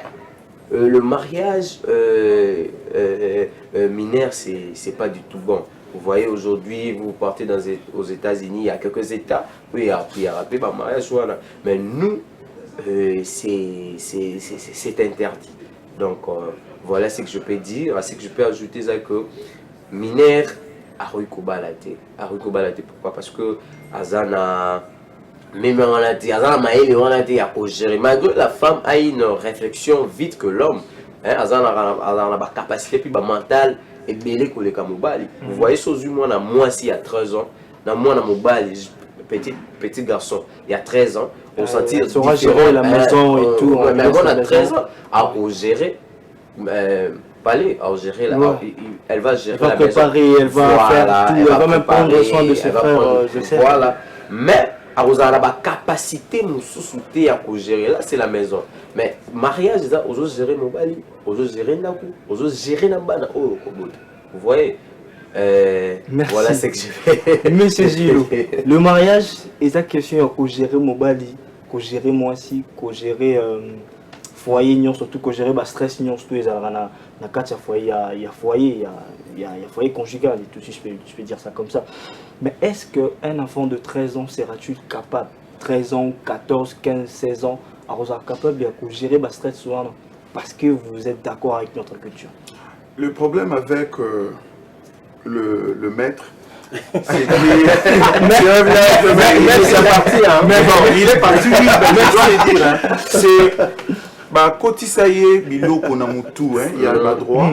le mariage mineur c'est pas du tout bon. Vous voyez aujourd'hui, vous partez aux États-Unis, il y a quelques États, oui, il y a rappelé par mariage, mais nous, c'est interdit. Donc voilà ce que je peux dire, ce que je peux ajouter, c'est que mineur a Kobalate. Pourquoi? Parce que Azana, même on a dit, Azana Maël, on a dit à gérer. Malgré la femme a une réflexion vite que l'homme, Azana a la capacité puis mentale. Et belé ko le kamobali. Vous voyez chose moi na moi si à 13 ans, na moi na mobali petit garçon, il y a 13 ans, on sentit il saura gérer la maison et tout. Mais on a 13 ans, à gérer, à gérer, elle va gérer la maison. Elle va préparer, elle va faire tout, elle va même prendre soin de ses frères. Voilà, mais à la capacité nous sous-souter à gérer, là c'est la maison. Mais mariage, on gérer mon bali, on gérer Naku, on gérer Nambana. Vous voyez, voilà ce que je fais. Monsieur Zilo, le mariage est la question qu'on gérer mon bali, qu'on gérer moi aussi, qu'on gérer foyer, surtout qu'on gérer stress, surtout les arana. Dans le foyer, il y a foyer, il y a foyer conjugal, et tout, si je peux dire ça comme ça. Mais est-ce qu'un enfant de 13 ans sera-t-il capable, 13 ans, 14, 15, 16 ans, à capable de gérer le stress souvent parce que vous êtes d'accord avec notre culture? Le problème avec le maître, c'est mais bon, il est parti, c'est Kotisaye Biloko Namutu, il y a le droit,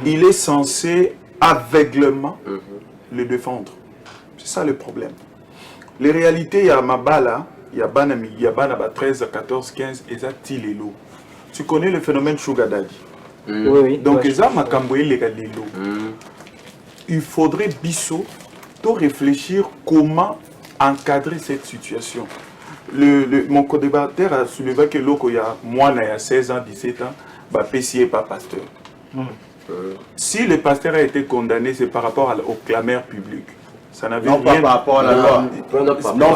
il est censé aveuglement le défendre. C'est ça le problème. Les réalités, il y a Mabala, il y a Banami, il y a Banaba 13, 14, 15, et ça Tilelo. Tu connais le phénomène Sugar Daddy? Oui. Donc, ça Makamboé Legalilo. Il faudrait bisso de réfléchir comment encadrer cette situation. Mon co-débatteur a soulevé que l'eau il y a moins il y a 16 ans, 17 ans, bah Pessi pas pasteur. Si le pasteur a été condamné, c'est par rapport au clameur public. Ça n'avait rien. Pas par rapport à la loi. Non,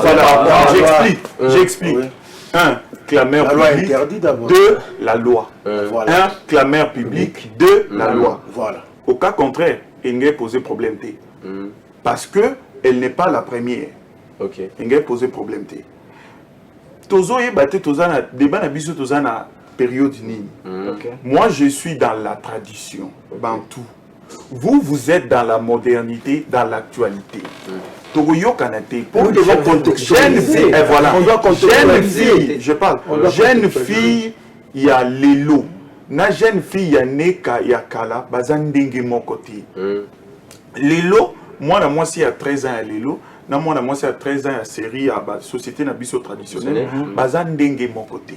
j'explique. Oui. Un, clameur public. Deux, la loi. Un, clameur public. Deux, la loi. Voilà. Au cas contraire, il posé problème T. Parce qu'elle n'est pas la première. Il posé problème T. Tozo est battu, débat na biso toza na période nini. Moi, je suis dans la tradition, bantou. Vous êtes dans la modernité, dans l'actualité. Togoyo Kanate. Nous devons contextualiser. Voilà. On doit contextualiser. Je parle. Jeune fille, il y a l'élo. Na jeune fille, il y a Neka, il y a Kala, bazandenge mon côté. L'élo, moi, si il y a 13 ans, il y a l'élo. Moi, si il y a 13 ans, il y a série, à la société nabiso traditionnelle, bazandenge mon côté.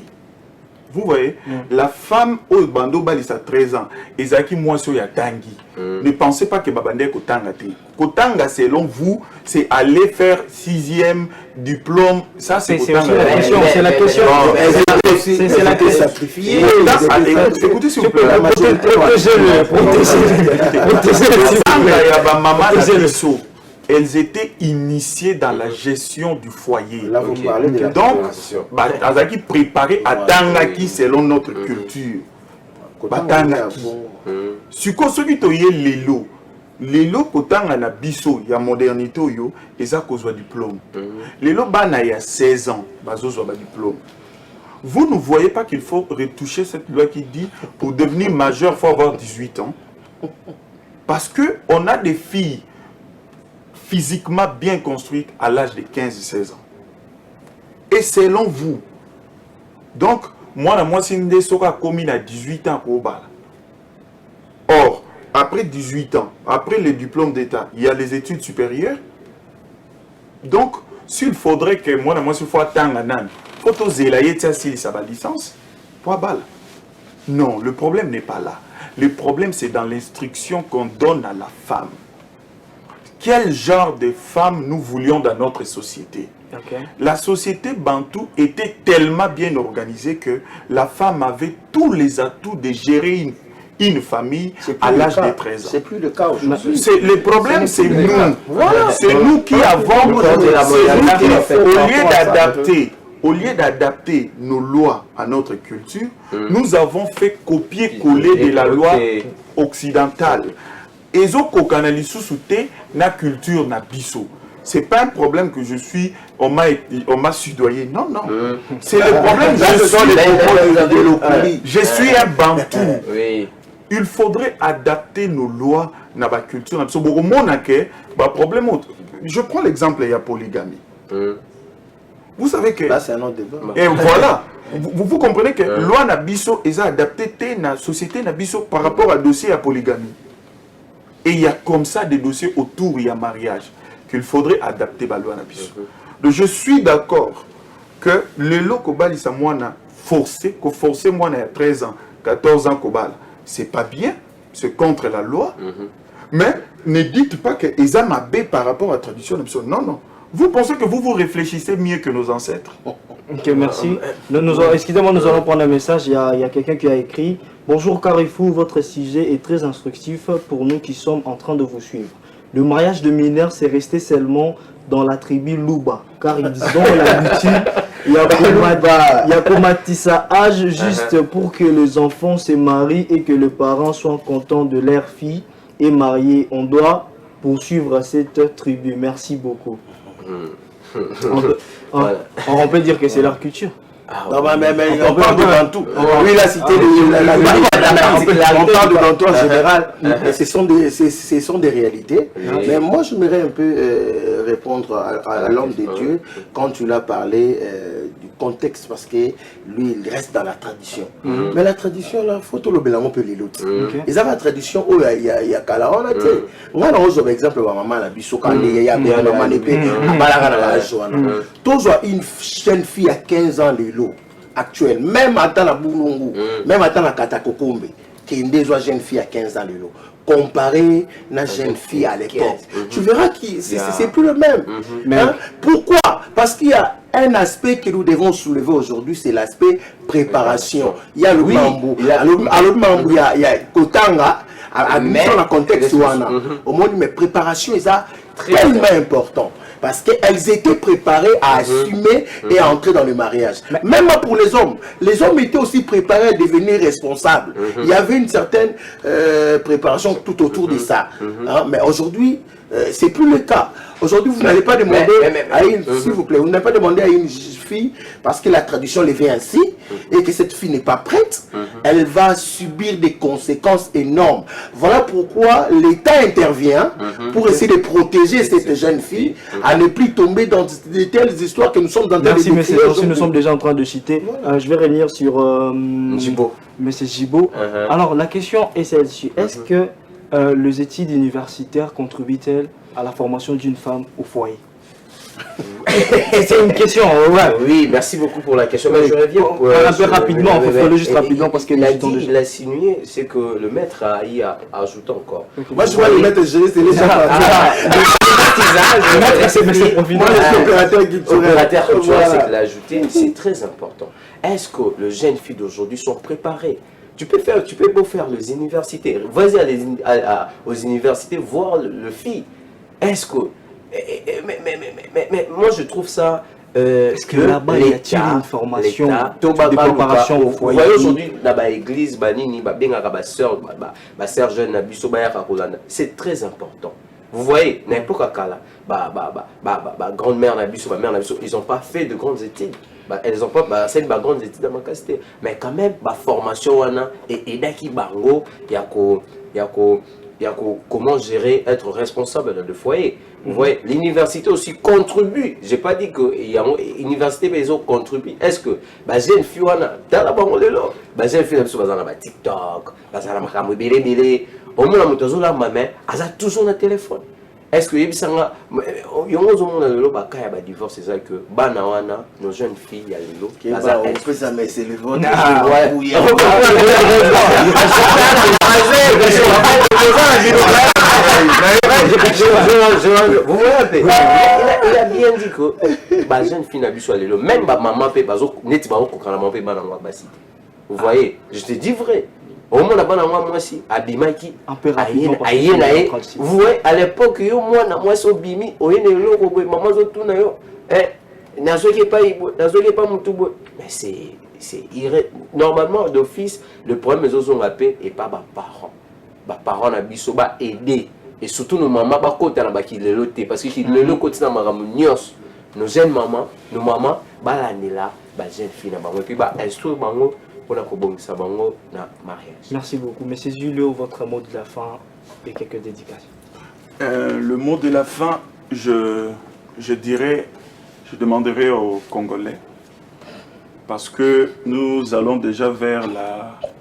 Vous voyez, la femme au bando balisa 13 ans, Ezaki moi sur ya tangi. Ne pensez pas que babande kotanga te. Kotanga selon vous, c'est aller faire 6e diplôme. Ça c'est kotanga. C'est la question. C'est la question. Sacrifier. Écoutez s'il vous plaît. Protégez-le. Elles étaient initiées dans la gestion du foyer. Là, vous parlez de la donc, Azaki préparé à Tangaki selon notre culture. Tangaki. Si vous avez Lelo kotanga na biso ya modernité yo eza kozwa diplôme. Lelo bana ya 16 ans bazozwa ba diplôme. Vous ne voyez pas qu'il faut retoucher cette loi qui dit pour devenir majeur il faut avoir 18 ans. Parce que on a des filles physiquement bien construite à l'âge de 15-16 ans. Et selon vous, donc, moi, si je suis commis à 18 ans au bal. Or, après 18 ans, après le diplôme d'État, il y a les études supérieures. Donc, s'il faudrait que moi, si je suis attendre, il faut que je sa licence pour bal. Non, le problème n'est pas là. Le problème, c'est dans l'instruction qu'on donne à la femme. Quel genre de femme nous voulions dans notre société? La société bantou était tellement bien organisée que la femme avait tous les atouts de gérer une famille à l'âge de 13 ans. C'est plus le cas aujourd'hui. Le problème, c'est nous. Voilà. C'est nous qui avons... Au lieu d'adapter nos lois à notre culture, nous avons fait copier-coller de la loi occidentale. Et zo kokanali sous-souté na culture na biso. C'est pas un problème que je suis, on m'a sudoyé. Non, non. C'est le problème. Je suis un bantou. Oui. Il faudrait adapter nos lois na ba culture. Je prends l'exemple, il y a polygamie. Vous savez que... Là, c'est un autre débat. Et voilà. Vous comprenez que loi na biso est adaptée na société na biso par rapport à dossier à polygamie. Et il y a comme ça des dossiers autour, il y a mariage, qu'il faudrait adapter la loi. Donc je suis d'accord que le lot Kobali sa moana forcé, que forcer moana à 13 ans, 14 ans Kobala, c'est pas bien, c'est contre la loi. Mais ne dites pas que Eza Mabé par rapport à la tradition. Non, non. Vous pensez que vous réfléchissez mieux que nos ancêtres. Ok, merci. Excusez-moi, nous allons prendre un message. Il y a quelqu'un qui a écrit « Bonjour Carrefour, votre sujet est très instructif pour nous qui sommes en train de vous suivre. Le mariage de mineurs, c'est resté seulement dans la tribu Luba, car ils ont l'habitude, il y a comatissa âge juste pour que les enfants se marient et que les parents soient contents de leur fille et mariée. On doit poursuivre cette tribu. Merci beaucoup. » On peut dire que c'est leur culture. Non, mais on parle de Bantou. Oui, la cité on parle de Bantou en général. Ce sont des réalités. Mais moi, je voudrais un peu répondre à l'homme de Dieu quand tu l'as parlé du contexte, parce que lui, il reste dans la tradition. Mais la tradition, là, il faut tout le bélangon peut l'autre. Ils avaient la tradition où il y a Kala. On a dit, on a un exemple, maman, la biso, il y a maman, l'épée, une jeune fille à 15 ans, les lots actuels, même à la Boulongo, même à la Katakokombe, qui est une des jeunes filles à 15 ans, les lots. Comparé à la jeune fille à l'époque, tu verras que c'est plus le même. Hein? Pourquoi? Parce qu'il y a un aspect que nous devons soulever aujourd'hui, c'est l'aspect préparation. Il y a le bambou, il y a Kotanga, à le contexte au moins, mais préparation, c'est tellement important. Parce qu'elles étaient préparées à assumer et à entrer dans le mariage. Même pour les hommes étaient aussi préparés à devenir responsables. Il y avait une certaine préparation tout autour de ça. Hein? Mais aujourd'hui, c'est plus le cas. Aujourd'hui, vous n'allez pas demander à une, s'il vous plaît, vous n'allez pas demander à une fille, parce que la tradition le fait ainsi, et que cette fille n'est pas prête, elle va subir des conséquences énormes. Voilà pourquoi l'État intervient pour essayer de protéger cette jeune fille, à ne plus tomber dans de telles histoires que nous sommes en train de décrire. Merci, nous sommes déjà en train de citer. Je vais revenir sur Jibo. Monsieur Jibo. Alors, la question est celle-ci. Est-ce que les études universitaires contribuent-elles à la formation d'une femme au foyer? C'est une question, Oui, merci beaucoup pour la question. Mais je reviens un peu rapidement, il faut juste rapidement parce qu'il il a insinué, c'est que le maître a ajouté encore. Moi, je vois le maître gérer, c'est les gens. L'opérateur culturel, c'est qu'il a ajouté, c'est très important. Est-ce que les jeunes filles d'aujourd'hui sont préparées? Tu peux beau faire les universités, vas-y aux universités voir le fille. Est-ce que... Mais moi je trouve ça... Est-ce que là-bas il y a une formation de préparation au foyer? Vous voyez aujourd'hui dans l'église, ma sœur jeune, c'est très important. Vous voyez, n'importe quel cas, grand-mère, ma mère, ils n'ont pas fait de grandes études. Elles n'ont pas fait de grandes études dans ma capacité. Mais quand même, la formation, et daki bango, il y a comment gérer, être responsable dans le foyer. Vous voyez, l'université aussi contribue. Je n'ai pas dit que l'université, mais ils ont contribué. Est-ce que j'ai une fille, dans la bango, j'ai une fille, dans TikTok, dans la au moins, la maman, elle a toujours un téléphone. Est-ce que il y a un divorce, c'est que nos jeunes filles, il y a le lot. On peut ça, mais c'est le vote. Vous voyez, il a bien dit que les jeunes filles n'abusent pas le lot. Même maman peut vous voyez, je te dis vrai. Au moins, moi aussi, Abimaki, vous voyez, à l'époque, moi, c'est Bimi, maman, mais c'est normalement, d'office, le problème des autres paix et pas les parents. Les parents n'ont pas aidé. Et surtout, nos mamans, parce que le côté nos jeunes mamans, nos mamans, les jeunes filles, et puis, merci beaucoup. Monsieur Julio, votre mot de la fin et quelques dédicaces. Le mot de la fin, je demanderai aux Congolais parce que nous allons déjà vers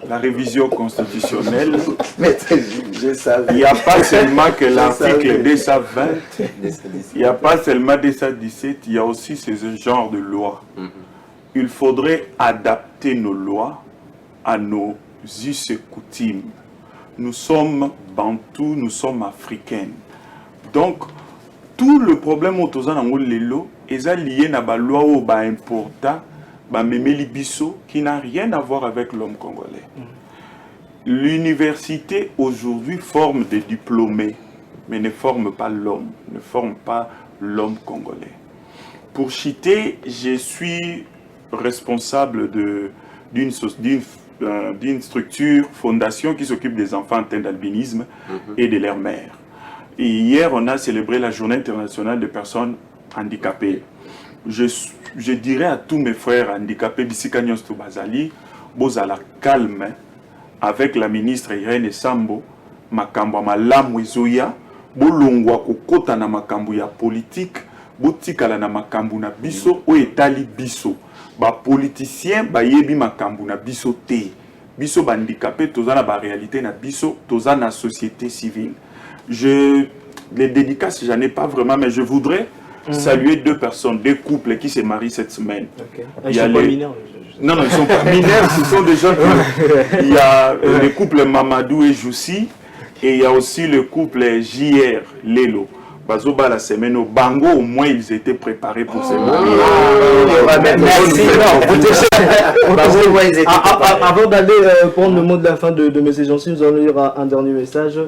la révision constitutionnelle. Mais je savais. Il n'y a pas seulement que l'article 220, il n'y a pas seulement 217, il y a aussi ce genre de loi. Il faudrait adapter nos lois à nos us et coutumes. Nous sommes bantous, nous sommes africains. Donc, tout le problème autour de nous est lié à la loi important, qui n'a rien à voir avec l'homme congolais. L'université aujourd'hui forme des diplômés, mais ne forme pas l'homme, ne forme pas l'homme congolais. Pour citer, je suis responsable d'une structure, fondation qui s'occupe des enfants atteints d'albinisme et de leur mère. Et hier, on a célébré la Journée internationale des personnes handicapées. Je dirais à tous mes frères handicapés, Bissikanyos Toubazali, bozala calme avec la ministre Irène Sambo, makambo malamu ezoya, bolongwa kokota na makambo ya politique, botikala na makambo na biso o etali biso. Ba politicien ba yebi makambo na biso te. Biso ba handicapé tozana ba réalité na biso, tozana société civile. Les dédicaces, j'en ai pas vraiment, mais je voudrais saluer deux personnes, deux couples qui se marient cette semaine. Okay. Ils sont pas mineurs. Non, ils ne sont pas mineurs, ce sont des gens qui... Il y a le couple Mamadou et Joussi, et il y a aussi le couple JR, Lelo. Bazoba la semaine au Bango, au moins ils étaient préparés pour se marier. Merci. Avant d'aller prendre le mot de la fin de mes agences, nous allons lire un dernier message.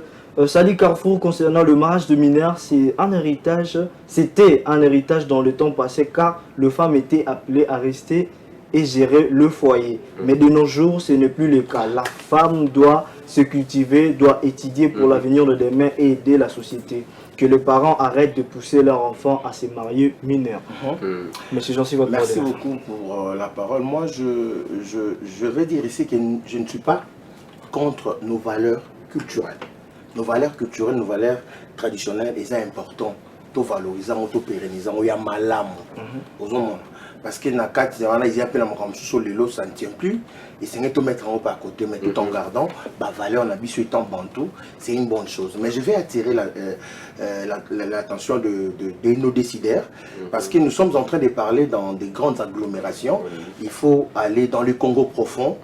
Sali Carrefour, concernant le mariage de mineurs, c'est un héritage, c'était un héritage dans le temps passé car le femme était appelée à rester et gérer le foyer. Mais de nos jours, ce n'est plus le cas. La femme doit se cultiver, doit étudier pour l'avenir de demain et aider la société. Que les parents arrêtent de pousser leurs enfants à se marier mineurs. Monsieur Jean-Sylvain, votre merci beaucoup pour la parole. Moi, je vais dire ici que je ne suis pas contre nos valeurs culturelles. Nos valeurs culturelles, nos valeurs traditionnelles, c'est important. Tout valorisant, tout pérennisant, il y a malam. Parce que dans le cas de ils appellent sur le lot, ça ne tient plus. Et c'est tout mettre en haut à côté, mais tout en gardant la valeur, on a vu étant bantou, c'est une bonne chose. Mais je vais attirer l'attention de nos décideurs, parce que nous sommes en train de parler dans des grandes agglomérations. Il faut aller dans le Congo profond.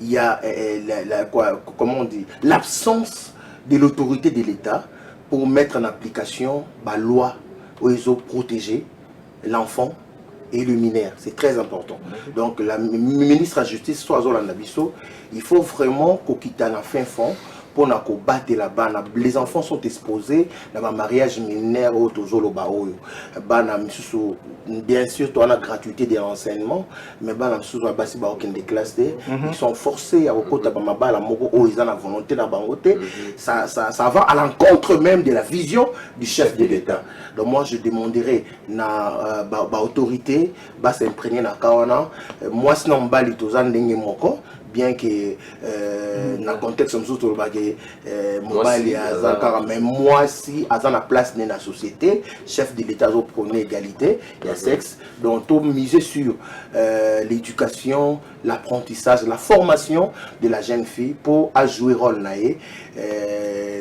Il y a comment on dit, l'absence de l'autorité de l'État pour mettre en application la loi où ils ont protégé l'enfant et le mineur. C'est très important. Donc, la ministre de la Justice, Soazola Nabiso, il faut vraiment qu'on quitte un fin fond pour nous battre là-bas. Les enfants sont exposés dans un mariage mineur au Tozolo Baoyo. Bien sûr, tu as la gratuité des renseignements, mais ils sont forcés à la volonté de ça va à l'encontre même de la vision du chef de l'État. Donc moi, je demanderai à l'autorité de s'imprégner dans le Kawana. Moi, sinon, je vais bien que dans le contexte mais moi si à la place de la société, chef de l'État prône l'égalité, il y a sexe, donc tout miser sur l'éducation, l'apprentissage, la formation de la jeune fille pour jouer rôle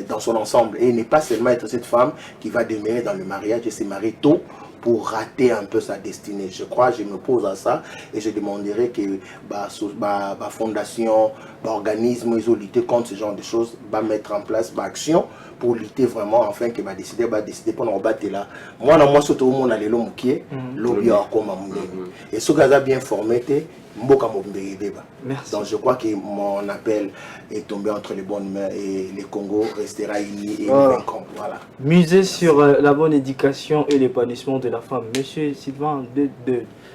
dans son ensemble et ne pas seulement être cette femme qui va demeurer dans le mariage et se marier tôt pour rater un peu sa destinée. Je crois, je me pose à ça et je demanderai que la fondation, l'organisme, ils ont lutté contre ce genre de choses, va mettre en place l'action pour lutter vraiment, afin que va décider pour nous battre là. Moi, surtout, on a les lots qui lobby comme et ce gars bien formé, merci. Donc je crois que mon appel est tombé entre les bonnes mains et le Congo restera uni et vaincant. Voilà. Miser sur la bonne éducation et l'épanouissement de la femme. Monsieur Sylvain, deux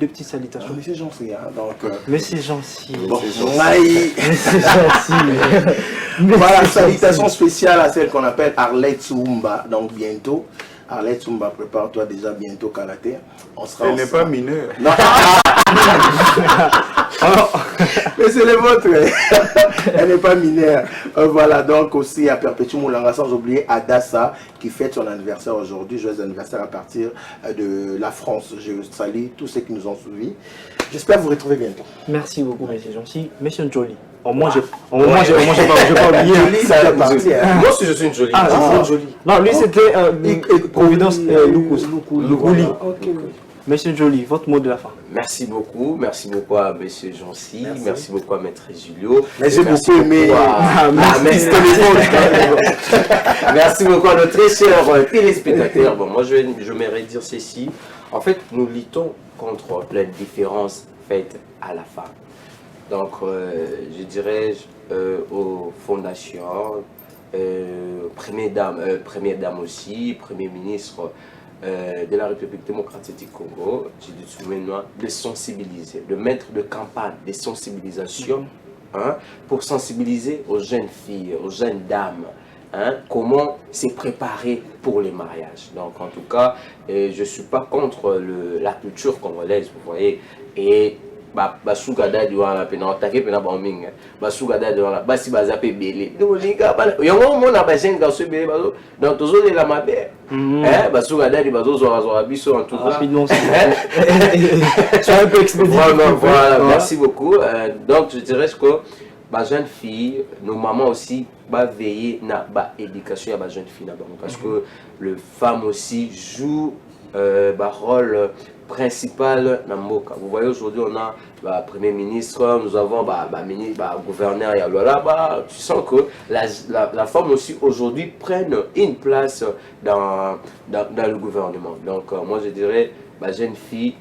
petites salutations. Monsieur Jean-Sylvain, donc... Monsieur Jean-Sylvain. Bon, Monsieur Jean-Sylvain. Voilà, salutation spéciale à celle qu'on appelle Arlette Soumba. Donc bientôt, Arlette Soumba, prépare-toi déjà bientôt karaté. On sera. Elle n'est pas mineure. Non. Mais c'est le vôtre. Elle n'est pas mineure. Voilà, donc aussi à Perpétue Moulanga, sans oublier Adassa qui fête son anniversaire aujourd'hui. Joyeux anniversaire à partir de la France. Je salue tous ceux qui nous ont suivis. J'espère vous retrouver bientôt. Merci beaucoup, monsieur Jonsi. Monsieur Njoli. Au moins, j'ai pas oublié. Jolie, ça fait partie, hein. Moi aussi, je suis une jolie. Ah, Ah, c'est joli. Non, lui, c'était Providence Loukouli. Ok. Monsieur Njoli, votre mot de la fin. Merci beaucoup à Monsieur Jonsi, merci beaucoup à Maître Julio. Mais j'ai Merci beaucoup aimé. beaucoup Merci beaucoup à nos très chers téléspectateurs. Bon, moi, je m'aimerais dire ceci. En fait, nous luttons contre la différence faite à la femme. Donc, je dirais aux fondations, première dame aussi, premier ministre de la République démocratique du Congo, j'ai dit maintenant de sensibiliser, de mettre de campagne, de sensibilisation, hein, pour sensibiliser aux jeunes filles, aux jeunes dames, hein, comment se préparer pour les mariages. Donc en tout cas, je ne suis pas contre la culture congolaise, vous voyez, et basuka dadi wana pena otake pena baminga basuka dadi wana basi baza pe belé dolinga bana yango mona ba jeune garçon belé bazo donc tozo la mabe basuka dadi bazo zo biso en tout cas tu as un peu expédié. Voilà, merci beaucoup. Donc je dirais que ba jeune fille, nos mamans aussi va veiller na ba éducation à ba jeune fille parce que le femme aussi joue rôle principal dans Mboka. Vous voyez, aujourd'hui, on a Premier ministre, nous avons gouverneur, tu sens que la femme aussi, aujourd'hui, prenne une place dans le gouvernement. Donc, moi, je dirais, jeune fille,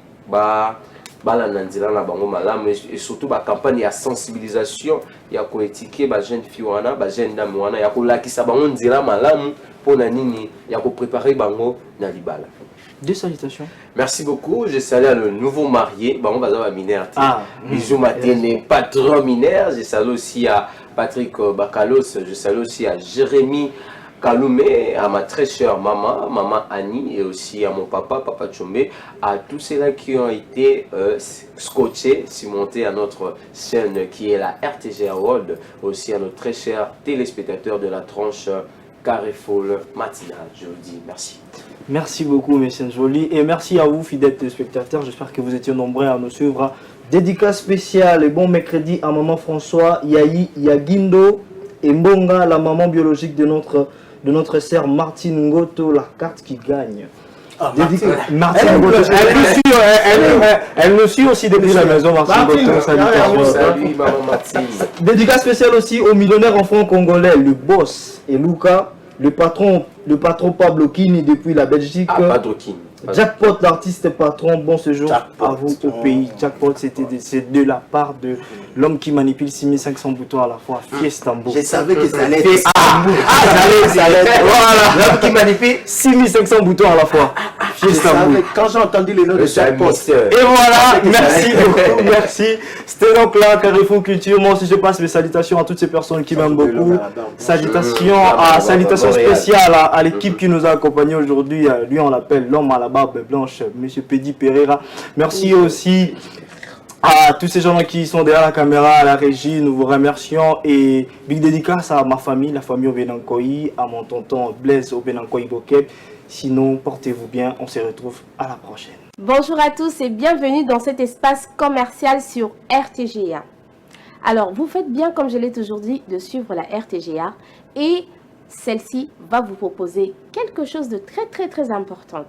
et surtout la campagne de sensibilisation, il y a étiqueter les jeunes filles, les jeunes dames, il y a préparer bango na libala. Des salutations. Merci beaucoup. Je salue le nouveau marié. On va mineur. Bisous matin, patron mineur. Je salue aussi à Patrick Bakalos. Je salue aussi à Jérémy Kaloumé, à ma très chère maman Annie, et aussi à mon papa Tchombe, à tous ceux-là qui ont été scotchés, cimentés à notre chaîne qui est la RTG Award, aussi à nos très chers téléspectateurs de la tranche Carrefour matinale. Je vous dis merci. Merci beaucoup, monsieur Njoli, et merci à vous, fidèles téléspectateurs. J'espère que vous étiez nombreux à nous suivre. Dédicace spéciale et bon mercredi à maman François, Yahi, Yagindo et Mbonga, la maman biologique de notre sœur Martine Ngoto, la carte qui gagne. Martine Ngoto, elle nous suit aussi depuis la maison, Martine Ngoto. Salut, maman Martine. Dédicace spéciale aussi aux millionnaires enfants congolais, le boss et Luca. Le patron Pablo Kini depuis la Belgique. Jackpot, l'artiste patron, bon séjour à vous au pays. Jackpot, c'est de la part de l'homme qui manipule 6500 boutons à la fois. Fiestambo. Je savais que ça allait être. Voilà. L'homme qui manipule 6500 boutons à la fois. Fiestambo. Quand j'ai entendu le nom de Jackpot. Et voilà, merci beaucoup, merci. C'était donc là, Carrefour Culture. Moi aussi, je passe mes salutations à toutes ces personnes qui m'aiment beaucoup. Salutations spéciales à l'équipe qui nous a accompagnés aujourd'hui. Lui, on l'appelle l'homme à la barbe blanche, monsieur Pedi Pereira. Merci aussi à tous ces gens qui sont derrière la caméra, à la régie, nous vous remercions. Et big dédicace à ma famille, la famille Obenankoï, à mon tonton Blaise Obenankoï Bokeb. Sinon, portez-vous bien, on se retrouve à la prochaine. Bonjour à tous et bienvenue dans cet espace commercial sur RTGA. Alors, vous faites bien, comme je l'ai toujours dit, de suivre la RTGA et celle-ci va vous proposer quelque chose de très important.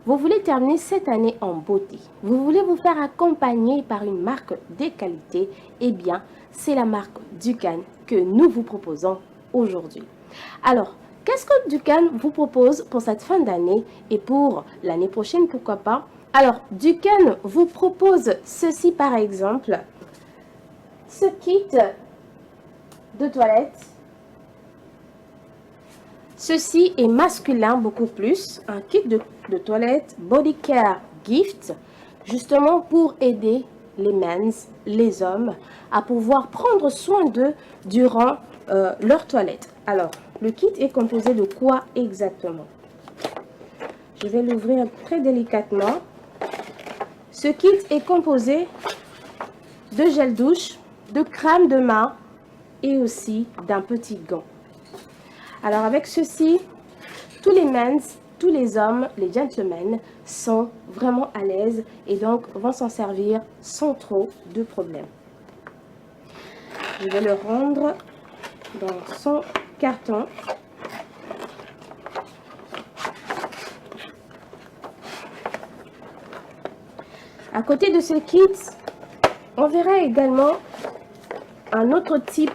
Vous voulez terminer cette année en beauté. Vous voulez vous faire accompagner par une marque de qualité. Eh bien, c'est la marque Dukan que nous vous proposons aujourd'hui. Alors, qu'est-ce que Dukan vous propose pour cette fin d'année et pour l'année prochaine, pourquoi pas? Alors, Dukan vous propose ceci par exemple. Ce kit de toilette. Ceci est masculin beaucoup plus, un kit de toilette Body Care Gift, justement pour aider les mens, les hommes, à pouvoir prendre soin d'eux durant leur toilette. Alors, le kit est composé de quoi exactement? Je vais l'ouvrir très délicatement. Ce kit est composé de gel douche, de crème de main et aussi d'un petit gant. Alors avec ceci, tous les mens, tous les hommes, les gentlemen, sont vraiment à l'aise et donc vont s'en servir sans trop de problèmes. Je vais le rendre dans son carton. À côté de ce kit, on verra également un autre type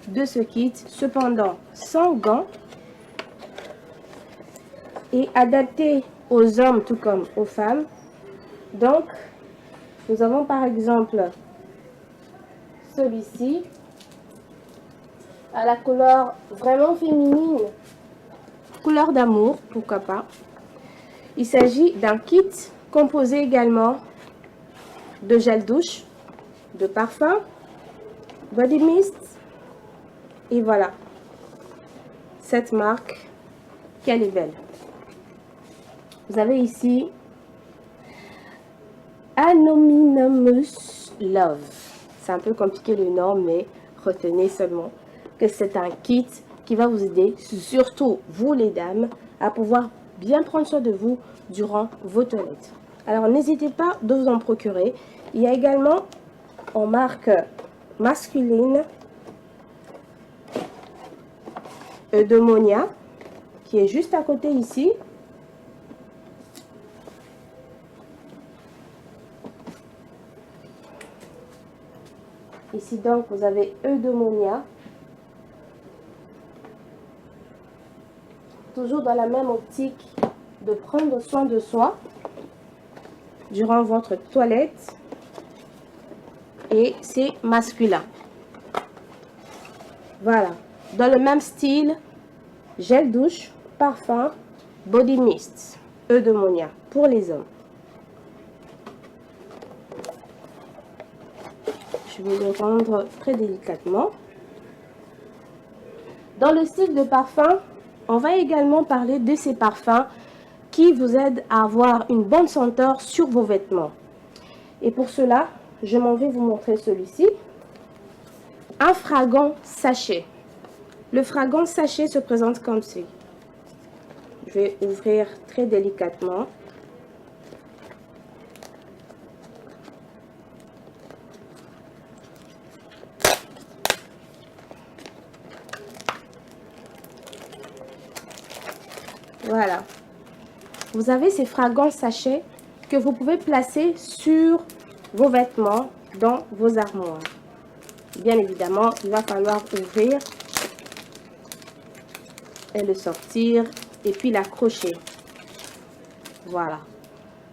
de ce kit, cependant sans gants et adapté aux hommes tout comme aux femmes. Donc, nous avons par exemple celui-ci à la couleur vraiment féminine, couleur d'amour, pourquoi pas. Il s'agit d'un kit composé également de gel douche, de parfum, body mist et voilà cette marque, qu'elle est belle. Vous avez ici Anonymous Love. C'est un peu compliqué le nom, mais retenez seulement que c'est un kit qui va vous aider, surtout vous les dames, à pouvoir bien prendre soin de vous durant vos toilettes. Alors n'hésitez pas de vous en procurer. Il y a également en marque masculine Eudemonia qui est juste à côté ici. Ici donc vous avez Eudemonia. Toujours dans la même optique de prendre soin de soi durant votre toilette. Et c'est masculin. Voilà. Dans le même style, gel douche, parfum, body mist, Eudemonia pour les hommes. Je vais le rendre très délicatement. Dans le style de parfum, on va également parler de ces parfums qui vous aident à avoir une bonne senteur sur vos vêtements. Et pour cela, je m'en vais vous montrer celui-ci. Un fragant sachet. Le fragant sachet se présente comme ceci. Je vais ouvrir très délicatement. Voilà. Vous avez ces fragants sachets que vous pouvez placer sur vos vêtements dans vos armoires. Bien évidemment, il va falloir ouvrir et le sortir et puis l'accrocher. Voilà.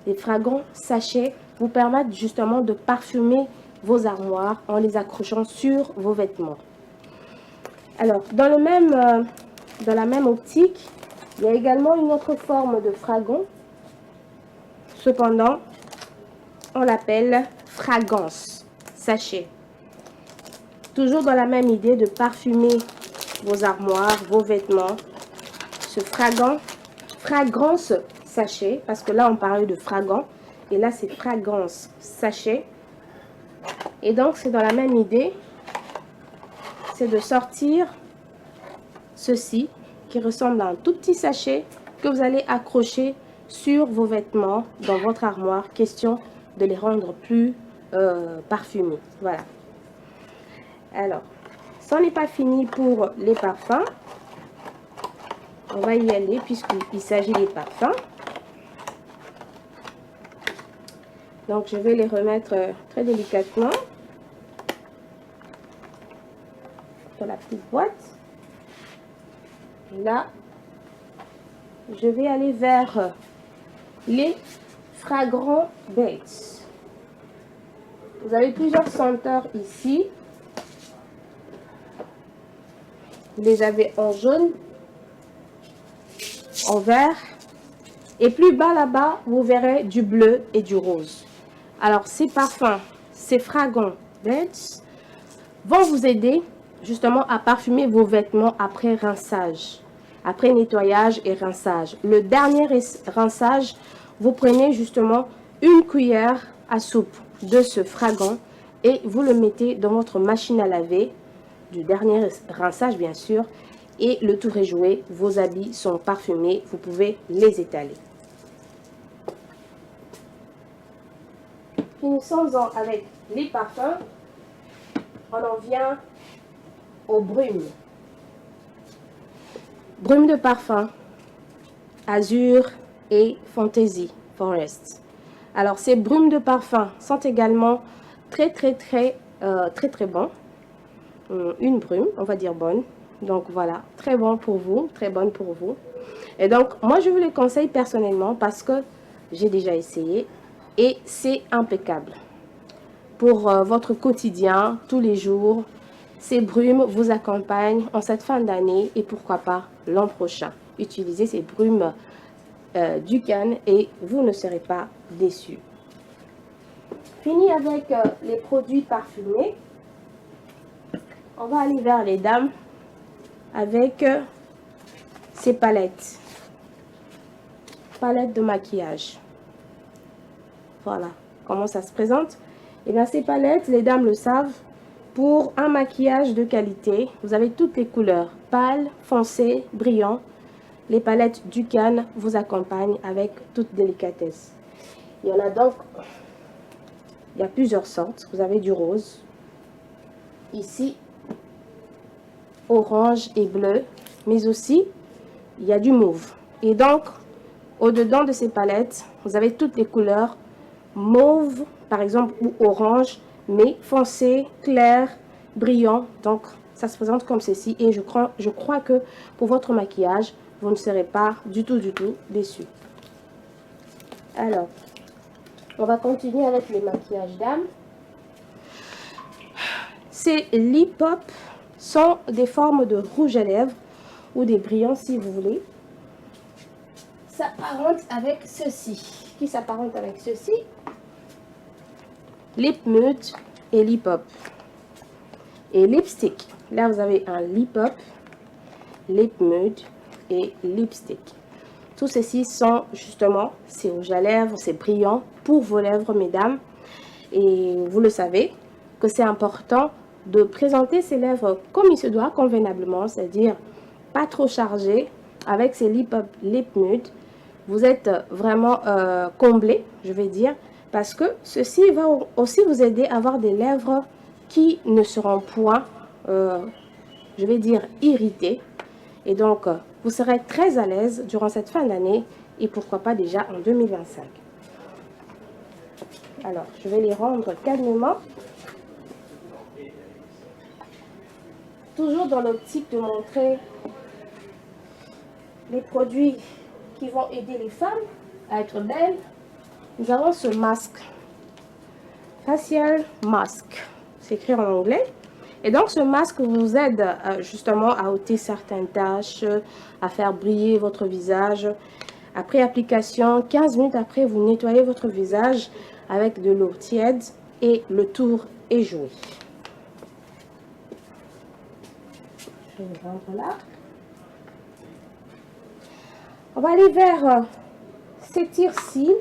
Les fragants sachets vous permettent justement de parfumer vos armoires en les accrochant sur vos vêtements. Alors, dans la même optique, il y a également une autre forme de fragant. Cependant, on l'appelle fragrance sachet. Toujours dans la même idée de parfumer vos armoires, vos vêtements. Ce fragrance sachet, parce que là on parlait de fragant, et là c'est fragrance sachet. Et donc c'est dans la même idée, c'est de sortir ceci, qui ressemble à un tout petit sachet que vous allez accrocher sur vos vêtements dans votre armoire. Question de les rendre plus parfumés. Voilà. Alors, ça n'est pas fini pour les parfums. On va y aller puisqu'il s'agit des parfums. Donc, je vais les remettre très délicatement dans la petite boîte. Là, je vais aller vers les fragrants Bates. Vous avez plusieurs senteurs ici. Vous les avez en jaune, en vert. Et plus bas là-bas, vous verrez du bleu et du rose. Alors, ces parfums, ces fragrants Bates vont vous aider justement à parfumer vos vêtements après rinçage, après nettoyage et rinçage. Le dernier rinçage, vous prenez justement une cuillère à soupe de ce fragant et vous le mettez dans votre machine à laver, du dernier rinçage bien sûr, et le tour est joué. Vos habits sont parfumés, vous pouvez les étaler. Finissons-en avec les parfums. On en vient aux brumes. Brume de parfum, azur et fantasy forest. Alors ces brumes de parfum sont également très bon. Une brume, on va dire bonne. Donc voilà, très bon pour vous, très bonne pour vous. Et donc moi je vous les conseille personnellement parce que j'ai déjà essayé et c'est impeccable. Pour votre quotidien, tous les jours, ces brumes vous accompagnent en cette fin d'année et pourquoi pas l'an prochain. Utilisez ces brumes du Cannes et vous ne serez pas déçus. Fini avec les produits parfumés. On va aller vers les dames avec ces palettes. Palettes de maquillage. Voilà comment ça se présente. Et bien ces palettes, les dames le savent, pour un maquillage de qualité, vous avez toutes les couleurs, pâles, foncées, brillants. Les palettes du Cannes vous accompagnent avec toute délicatesse. Il y en a donc, il y a plusieurs sortes. Vous avez du rose, ici, orange et bleu, mais aussi il y a du mauve. Et donc, au-dedans de ces palettes, vous avez toutes les couleurs mauve, par exemple, ou orange, mais foncé, clair, brillant. Donc, ça se présente comme ceci. Et je crois que pour votre maquillage, vous ne serez pas du tout déçus. Alors, on va continuer avec les maquillages dames. Ces lip pop sont des formes de rouge à lèvres ou des brillants si vous voulez. S'apparente avec ceci. Qui s'apparente avec ceci? Lip Mud et Lip Pop. Et lipstick. Là, vous avez un Lip Pop, Lip Mud et lipstick. Tous ceci sont justement ces rouges à lèvres, c'est brillant pour vos lèvres, mesdames. Et vous le savez que c'est important de présenter ses lèvres comme il se doit, convenablement, c'est-à-dire pas trop chargé. Avec ces Lip Pop, Lip Mud, vous êtes vraiment comblé, je vais dire, parce que ceci va aussi vous aider à avoir des lèvres qui ne seront point, je vais dire, irritées. Et donc, vous serez très à l'aise durant cette fin d'année et pourquoi pas déjà en 2025. Alors, je vais les rendre calmement. Toujours dans l'optique de montrer les produits qui vont aider les femmes à être belles. Nous avons ce masque, Facial Mask, c'est écrit en anglais. Et donc ce masque vous aide justement à ôter certaines taches, à faire briller votre visage. Après application, 15 minutes après, vous nettoyez votre visage avec de l'eau tiède et le tour est joué. Je vais le rendre là. On va aller vers ces tire-cils.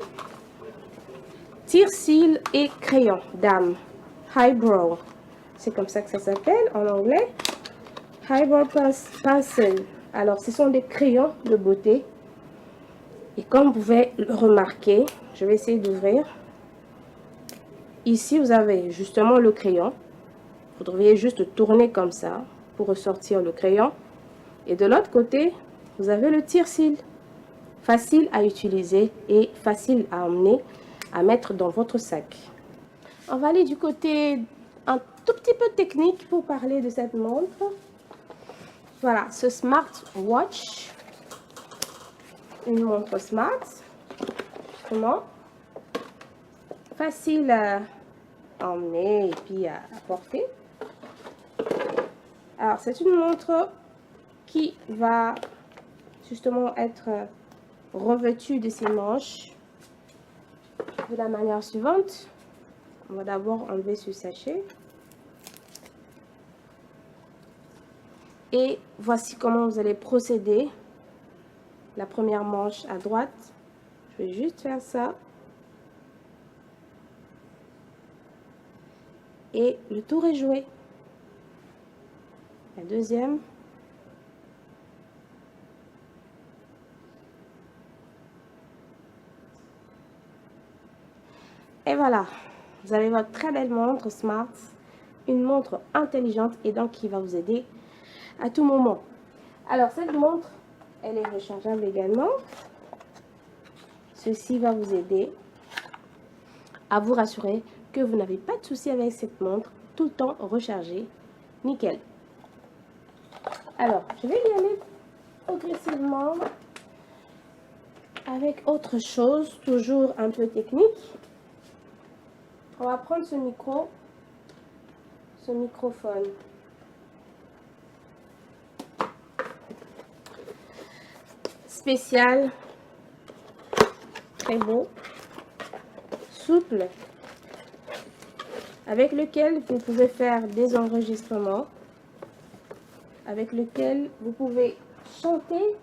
Tire-cils et crayon, dame. Highbrow. C'est comme ça que ça s'appelle en anglais. Highbrow Pencil. Alors, ce sont des crayons de beauté. Et comme vous pouvez le remarquer, je vais essayer d'ouvrir. Ici, vous avez justement le crayon. Vous devriez juste tourner comme ça pour ressortir le crayon. Et de l'autre côté, vous avez le tire-cils. Facile à utiliser et facile à emmener, à mettre dans votre sac. On va aller du côté un tout petit peu technique pour parler de cette montre. Voilà, ce smartwatch. Une montre smart. Justement. Facile à emmener et puis à porter. Alors, c'est une montre qui va justement être revêtue de ses manches de la manière suivante. On va d'abord enlever ce sachet. Et voici comment vous allez procéder. La première manche à droite. Je vais juste faire ça. Et le tour est joué. La deuxième. Et voilà, vous avez votre très belle montre Smart, une montre intelligente et donc qui va vous aider à tout moment. Alors cette montre, elle est rechargeable également. Ceci va vous aider à vous rassurer que vous n'avez pas de souci avec cette montre, tout le temps rechargée, nickel. Alors, je vais y aller progressivement avec autre chose, toujours un peu technique. On va prendre ce microphone. Spécial, très beau, souple, avec lequel vous pouvez faire des enregistrements, avec lequel vous pouvez chanter.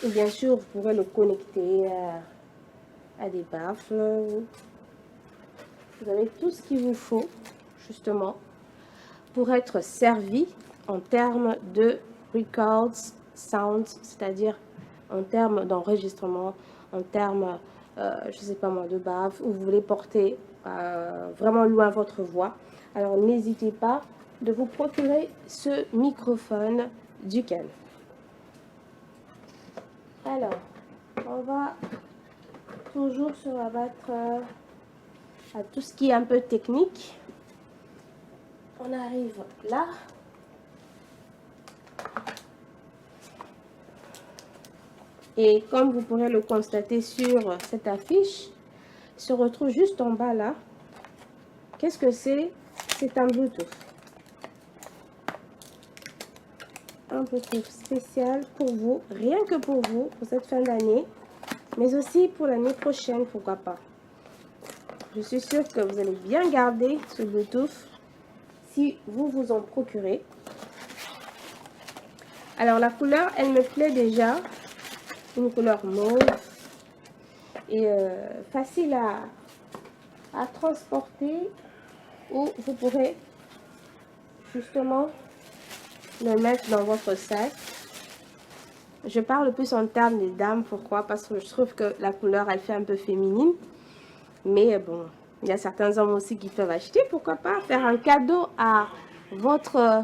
Et bien sûr, vous pourrez le connecter à des baffles. Vous avez tout ce qu'il vous faut, justement, pour être servi en termes de records, sound, c'est-à-dire en termes d'enregistrement, en termes, je sais pas moi, de baffles, où vous voulez porter vraiment loin votre voix. Alors, n'hésitez pas de vous procurer ce microphone Ducal. Alors, on va toujours se rabattre à tout ce qui est un peu technique. On arrive là. Et comme vous pourrez le constater sur cette affiche, se retrouve juste en bas là. Qu'est-ce que c'est? C'est un Bluetooth. Un Bluetooth spécial pour vous, rien que pour vous, pour cette fin d'année, mais aussi pour l'année prochaine, pourquoi pas. Je suis sûre que vous allez bien garder ce Bluetooth si vous vous en procurez. Alors la couleur, elle me plaît déjà. Une couleur mauve et facile à transporter, où vous pourrez justement le mettre dans votre sac. Je parle plus en termes des dames. Pourquoi? Parce que je trouve que la couleur, elle fait un peu féminine. Mais bon, il y a certains hommes aussi qui peuvent acheter. Pourquoi pas faire un cadeau à votre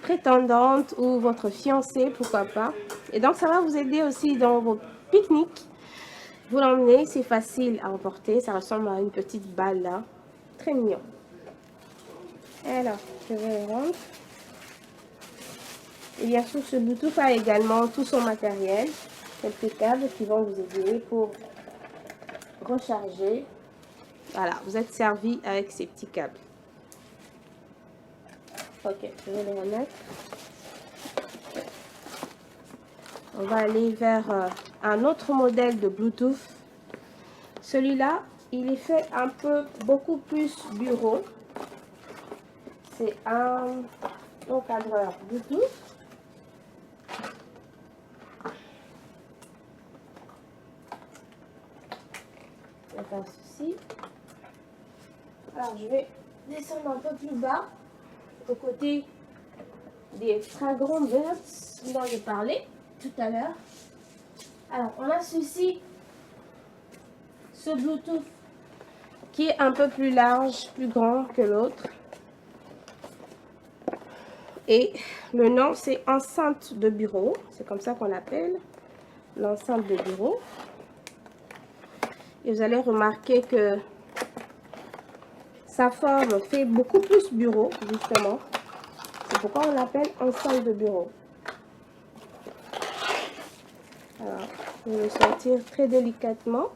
prétendante ou votre fiancé, pourquoi pas. Et donc, ça va vous aider aussi dans vos pique-niques. Vous l'emmenez, c'est facile à emporter. Ça ressemble à une petite balle là. Très mignon. Alors, je vais le rendre. Et bien sûr, ce Bluetooth a également tout son matériel. Quelques câbles qui vont vous aider pour recharger. Voilà, vous êtes servi avec ces petits câbles. Ok, je vais les remettre. On va aller vers un autre modèle de Bluetooth. Celui-là, il est fait un peu beaucoup plus bureau. C'est un encadreur Bluetooth. Il n'y a pas de souci. Alors, je vais descendre un peu plus bas, au côté des extra grands buds dont j'ai parlé tout à l'heure. Alors, on a ceci, ce Bluetooth qui est un peu plus large, plus grand que l'autre. Et le nom, c'est enceinte de bureau. C'est comme ça qu'on l'appelle, l'enceinte de bureau. Et vous allez remarquer que sa forme fait beaucoup plus bureau, justement. C'est pourquoi on l'appelle enceinte de bureau. Alors, je vais le sortir très délicatement.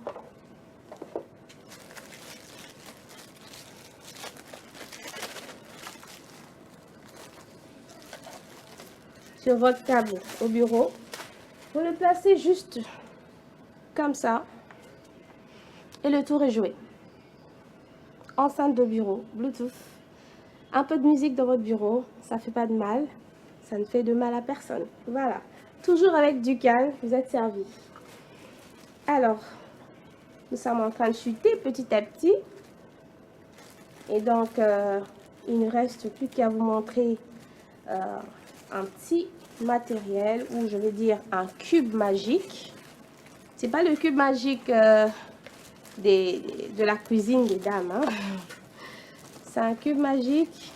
Sur votre table au bureau, vous le placez juste comme ça. Et le tour est joué. Enceinte de bureau, Bluetooth. Un peu de musique dans votre bureau, ça fait pas de mal. Ça ne fait de mal à personne. Voilà. Toujours avec Ducal, vous êtes servi. Alors, nous sommes en train de chuter petit à petit. Et donc, il ne reste plus qu'à vous montrer un petit matériel, ou je vais dire un cube magique. C'est pas le cube magique de la cuisine des dames. Hein. C'est un cube magique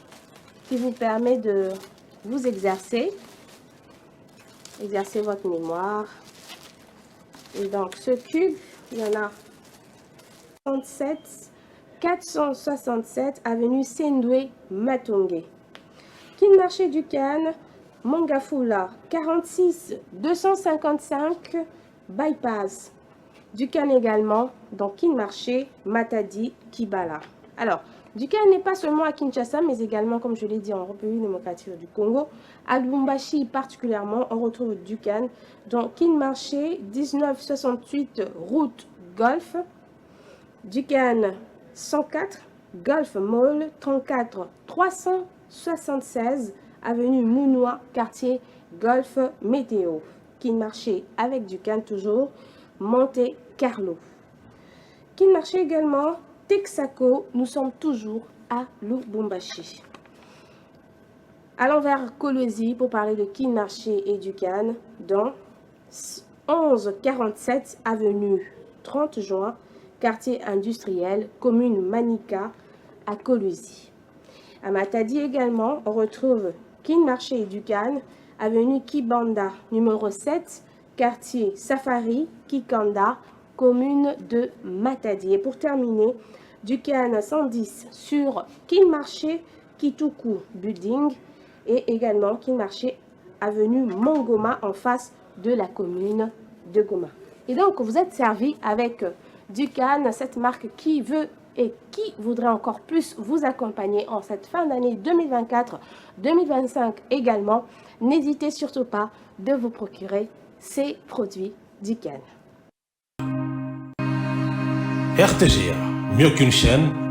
qui vous permet de vous exercer votre mémoire. Et donc, ce cube, il y en a 467 avenue Sendwe Matongé. Kinmarché Dukan, Mongafula, 46 255 Bypass. Dukan également, dans Kinmarché, Matadi, Kibala. Alors, Dukan n'est pas seulement à Kinshasa, mais également, comme je l'ai dit, en République démocratique du Congo. À Lubumbashi particulièrement, on retrouve Dukan, dans Kinmarché, 1968 route Golf. Dukan 104, Golf Mall, 34 376 avenue Mounois, quartier Golf Météo. Kinmarché avec Dukan toujours, Monte Carlo. Kinmarché également, Texaco, nous sommes toujours à Lubumbashi. Allons vers Kolwezi pour parler de Kinmarché et Dukan dans 1147 avenue 30 juin, quartier industriel, commune Manika à Kolwezi. À Matadi également, on retrouve Kinmarché et Dukan, avenue Kibanda, numéro 7, quartier Safari, Kikanda, commune de Matadi. Et pour terminer, Dukan 110 sur Kinmarché, Kituku Building et également Kinmarché, avenue Mongoma en face de la commune de Goma. Et donc, vous êtes servi avec Dukan, cette marque qui veut et qui voudrait encore plus vous accompagner en cette fin d'année 2024-2025 également. N'hésitez surtout pas de vous procurer ces produits Dukan. RTGA, mieux qu'une chaîne,